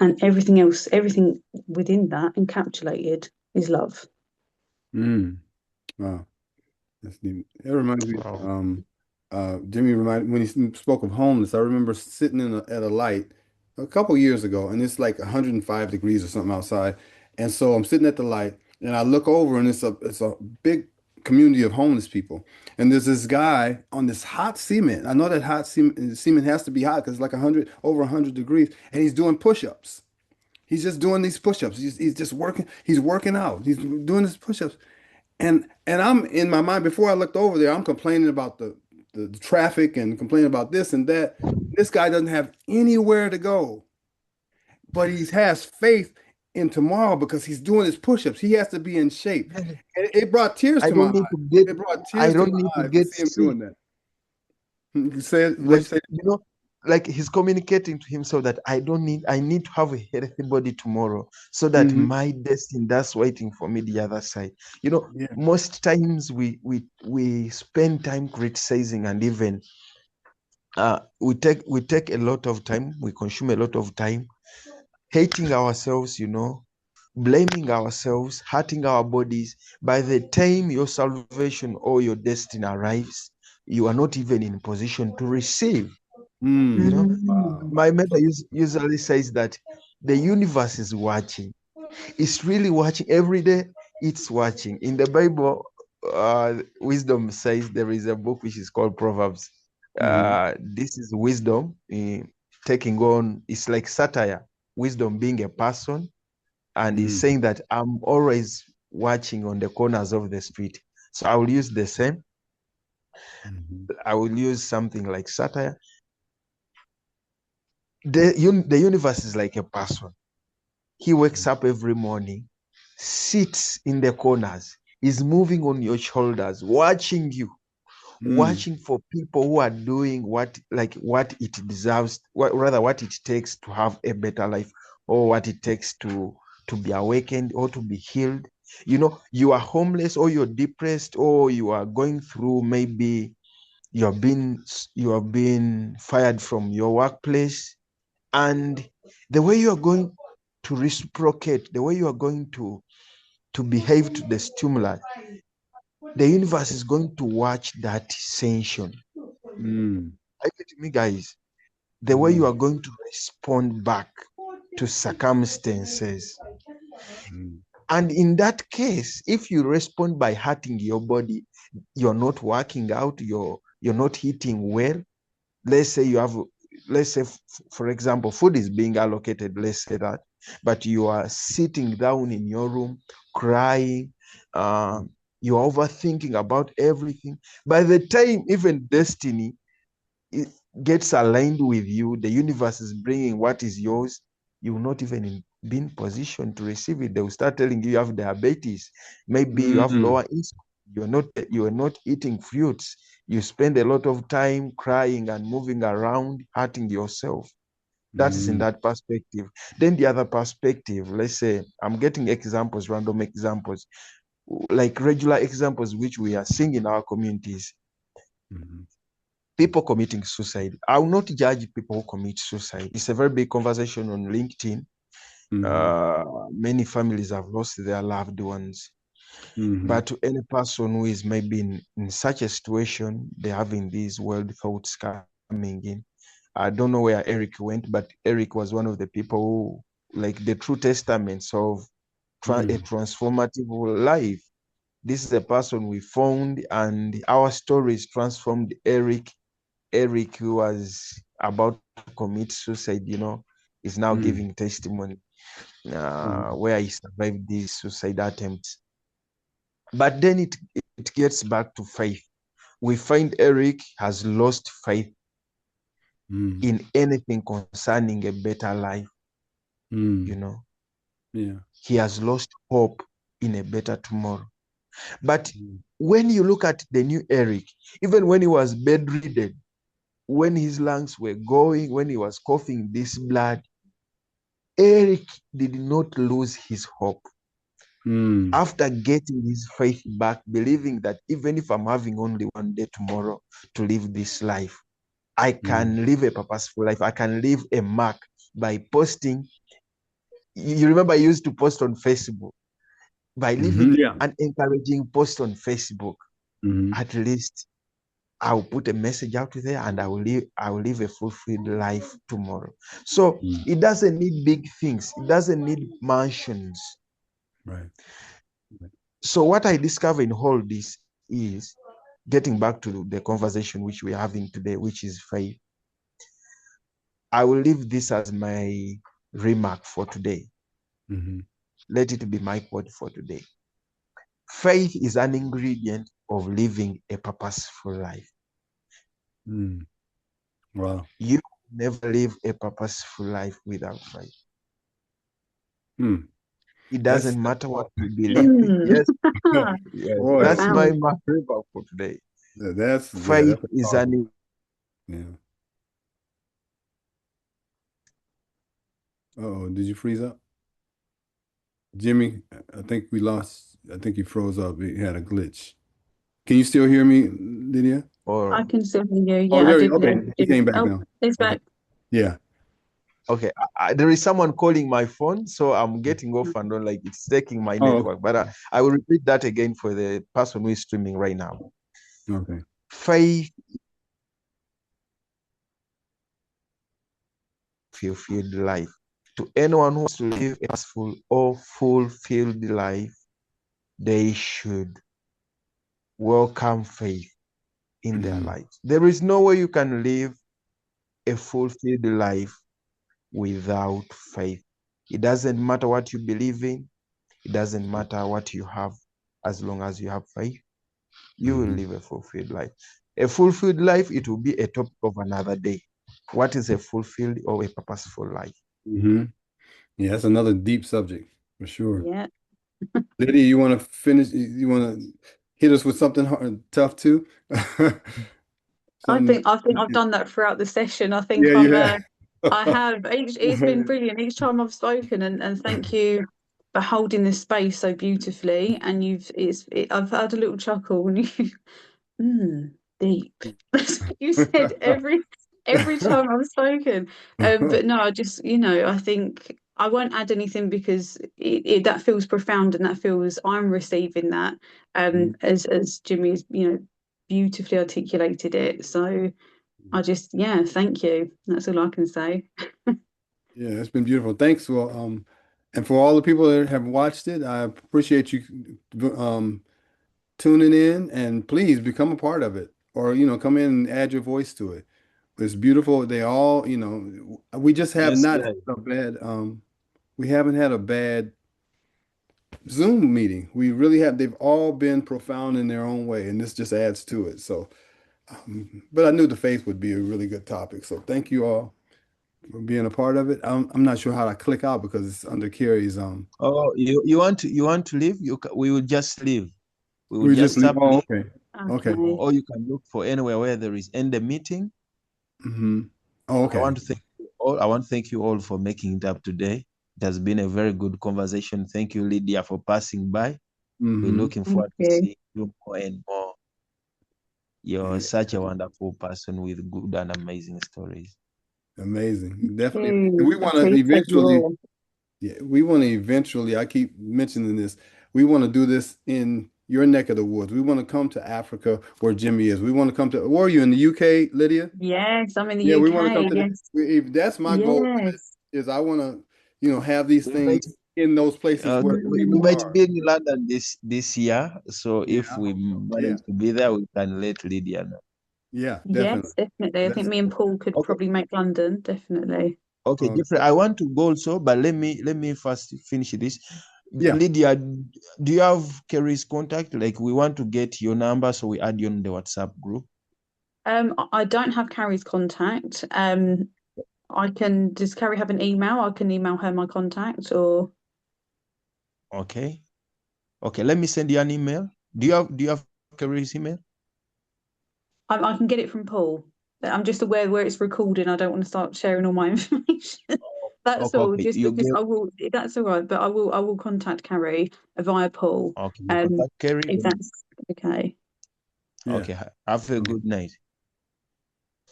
S2: and everything else, everything within that encapsulated is love.
S1: Wow. That's neat. It reminds me,
S4: Wow.
S1: Jimmy reminded when he spoke of homeless. I remember sitting at a light a couple years ago, and it's like 105 degrees or something outside. And so I'm sitting at the light, and I look over and it's a big community of homeless people. And there's this guy on this hot cement. I know that hot cement has to be hot because it's like 100 over 100 degrees, and he's doing push-ups. He's just doing these push-ups. He's just working. He's working out. He's doing his push-ups. And I'm in my mind before I looked over there, I'm complaining about the traffic and complaining about this and that. This guy doesn't have anywhere to go, but he has faith in tomorrow because he's doing his push-ups. He has to be in shape. And it brought tears
S4: I
S1: to my
S4: don't
S1: eyes.
S4: need to get
S1: It brought
S4: I
S1: tears to
S4: don't
S1: my
S4: need to
S1: eyes to
S4: get
S1: see him
S4: sick.
S1: doing that. You say it, what you
S4: Like,
S1: say?
S4: like he's communicating to himself that I need to have a healthy body tomorrow so that
S1: Hmm.
S4: my destiny that's waiting for me the other side.
S1: Yeah.
S4: Most times we spend time criticizing, and even we take a lot of time, we consume a lot of time hating ourselves, blaming ourselves, hurting our bodies. By the time your salvation or your destiny arrives, you are not even in position to receive. You
S1: Mm.
S4: know,
S1: Wow.
S4: my mother usually says that the universe is watching. It's really watching every day. It's watching. In the Bible, wisdom says there is a book which is called Proverbs.
S1: Hmm.
S4: This is wisdom taking on. It's like satire. Wisdom being a person, and he's
S1: Hmm.
S4: saying that I'm always watching on the corners of the street. So I will use the same.
S1: Hmm.
S4: I will use something like satire. The universe is like a person. He wakes up every morning, sits in the corners, is moving on your shoulders, watching you,
S1: Mm.
S4: watching for people who are doing what it deserves, what it takes to have a better life, or what it takes to be awakened or to be healed. You are homeless, or you're depressed, or you are going through, maybe you have been fired from your workplace, and the way you are going to reciprocate, the way you are going to behave to the stimuli, the universe is going to watch that ascension.
S1: Mm.
S4: I get to me, guys, the way you
S1: Mm.
S4: are going to respond back to circumstances.
S1: Mm.
S4: And in that case, if you respond by hurting your body, you're not working out, you're not eating well. Let's say you have, let's say, for example, food is being allocated, let's say that, but you are sitting down in your room, crying, uh, you're overthinking about everything. By the time even destiny it gets aligned with you, the universe is bringing what is yours, you will not even be in position to receive it. They will start telling you have diabetes, maybe you have
S1: Mm.
S4: lower insulin, you are not eating fruits, you spend a lot of time crying and moving around, hurting yourself. That is in
S1: Mm.
S4: that perspective. Then the other perspective, let's say I'm getting examples, random examples, like regular examples which we are seeing in our communities.
S1: Mhm.
S4: People committing suicide. I will not judge people who commit suicide. It's a very big conversation on LinkedIn.
S1: Mhm.
S4: Many families have lost their loved ones.
S1: Mhm.
S4: But to any person who is maybe in such a situation, they're having these wild thoughts coming in. I don't know where Eric went, but Eric was one of the people who, like the true testaments of a
S1: Mm.
S4: transformative life. This is a person we found, and our stories transformed Eric. Eric, who was about to commit suicide, is now giving
S1: Mm.
S4: testimony
S1: Mhm.
S4: where he survived these suicide attempts. But then it gets back to faith. We find Eric has lost faith
S1: Mm.
S4: in anything concerning a better life. You
S1: Mm.
S4: know,
S1: Yeah.
S4: he has lost hope in a better tomorrow. But
S1: Mm.
S4: when you look at the new Eric, even when he was bedridden, when his lungs were going, when he was coughing this blood, Eric did not lose his hope.
S1: Mm.
S4: After getting his faith back, believing that even if I'm having only one day tomorrow to live this life, I
S1: Mm.
S4: can live a purposeful life. I can leave a mark by posting. You remember I used to post on Facebook. By
S1: Mhm.
S4: leaving
S1: Yeah.
S4: an encouraging post on Facebook,
S1: Mhm.
S4: at least I'll put a message out there, and I will live a fulfilled life tomorrow. So
S1: Mm.
S4: it doesn't need big things. It doesn't need mansions.
S1: Right.
S4: So what I discover in all this is getting back to the conversation which we're having today, which is faith. I will leave this as my remark for today.
S1: Hmm.
S4: Let it be my quote for today. Faith is an ingredient of living a purposeful life.
S1: Mm. Wow.
S4: You never live a purposeful life without faith.
S1: Mm.
S4: It
S1: That's
S4: doesn't matter what you believe.
S2: Mm.
S4: Yes, yes,
S1: boy.
S4: that's my
S2: Profound.
S4: remark for today.
S1: That's yeah.
S4: Faith
S1: That's
S4: is
S1: powerful.
S4: an
S1: Yeah. Oh, did you freeze up, Jimmy? I think we lost. I think you froze up. He had a glitch. Can you still hear me, Lydia?
S2: I
S4: or
S2: can still hear you.
S1: Oh,
S2: Yeah, I
S1: there you.
S2: did
S1: Okay,
S2: lose
S1: he
S2: you.
S1: came back
S2: Oh,
S1: now.
S2: it's
S1: Okay.
S2: back.
S1: Yeah.
S4: okay. There is someone calling my phone, so I'm getting off and on, like it's taking my
S1: Oh,
S4: network. But I will repeat that again for the person who is streaming right now.
S1: okay.
S4: Faith fulfilled life. To anyone who wants to live a peaceful or fulfilled life, they should welcome faith in their
S1: Mm.
S4: lives. There is no way you can live a fulfilled life without faith. It doesn't matter what you believe in, it doesn't matter what you have, as long as you have faith, you will
S1: Hmm.
S4: live a fulfilled life. A fulfilled life, it will be a topic of another day. What is a fulfilled or a purposeful life?
S1: Hmm. Yeah, that's another deep subject for sure.
S2: Yeah.
S1: Lydia, you want to finish? You want to hit us with something hard, tough too? Something.
S2: I think I've done that throughout the session. I
S1: Yeah,
S2: think
S1: you
S2: I
S1: have.
S2: have. It's been brilliant each time I've spoken, and thank you for holding this space so beautifully. And I've had a little chuckle when you deep. You said every time I've spoken. But no, I just, I think I won't add anything because that feels profound and that feels I'm receiving that as Jimmy's, beautifully articulated it. So I just, yeah, thank you. That's all I can say.
S1: Yeah, it's been beautiful. Thanks for and for all the people that have watched it, I appreciate you tuning in, and please become a part of it, or come in and add your voice to it. It's beautiful. They all, we just have
S4: Yes,
S1: not had
S4: guys.
S1: a bad we haven't had a bad Zoom meeting. We really have. They've all been profound in their own way, and this just adds to it. So, but I knew the faith would be a really good topic. So thank you all for being a part of it. I'm not sure how to click out because it's under Carrie's.
S4: Oh, you want to leave? We will just leave. We will
S1: We just
S4: just
S1: leave.
S4: stop
S1: Oh,
S4: leave,
S1: okay. Okay.
S2: Okay.
S4: or you can look for anywhere where there is end the meeting.
S1: Hmm. Oh,
S4: I
S1: okay.
S4: want to thank you all. I want to thank you all for making it up today. It has been a very good conversation. Thank you, Lydia, for passing by. We're
S1: Hmm.
S4: looking
S2: Thank
S4: forward to
S2: you.
S4: seeing you more and more. You're
S1: Yeah.
S4: such a wonderful person with good and amazing stories.
S1: Amazing. Definitely. And
S2: You
S1: we want to
S2: appreciate you
S1: eventually.
S2: all.
S1: Yeah, we want to eventually, I keep mentioning this, we want to do this in your neck of the woods. We want to come to Africa where Jimmy is. We want to come to, where are you in the UK, Lydia?
S2: Yes, I'm in the
S1: Yeah, we want to come
S2: UK.
S1: to the,
S2: Yes.
S1: that's my goal
S2: Yes.
S1: is I want to, have these
S4: We might
S1: things in those places where
S4: we
S1: people
S2: Mm,
S4: might
S1: are.
S4: be in London this year. So
S1: Yeah,
S4: if
S1: I
S4: we
S1: hope so. Yeah,
S4: manage to be there, we can let Lydia know.
S1: yeah, definitely.
S2: yes, definitely. I think
S1: That's,
S2: me and Paul could
S4: Okay.
S2: probably make London, definitely.
S4: Okay,
S1: uh,
S4: Jeffrey, I want to go also, but let me first finish this.
S1: yeah.
S4: Lydia, do you have Kerry's contact? Like, we want to get your number, so we add you on the WhatsApp group.
S2: I don't have Carrie's contact. I can, does Carrie have an email? I can email her my contact or
S4: Okay. Okay, let me send you an email. Do you have Kerry's email?
S2: I can get it from Paul. I'm just aware where it's recording. I don't want to start sharing all my information. That's
S4: Okay,
S2: all.
S4: okay.
S2: Just
S4: You
S2: because
S4: get
S2: I will, that's all right. But I will contact Carrie via Paul.
S4: okay, you
S2: Um,
S4: contact Kerry.
S2: if that's okay.
S1: Yeah.
S4: Okay, have a good night.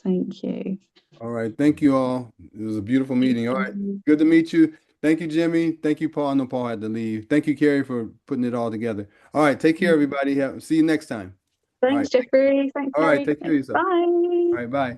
S2: Thank you.
S1: All right. Thank you all. It was a beautiful
S2: Thank
S1: meeting. All right.
S2: you.
S1: Good to meet you. Thank you, Jimmy. Thank you, Paul. I know Paul had to leave. Thank you, Carrie, for putting it all together. All right. Take care, everybody. See you next time. All
S2: Thanks,
S1: right.
S2: Jeffrey. Thanks,
S1: All right.
S2: Carrie.
S1: Take care of yourself.
S2: Bye.
S1: All right. Bye.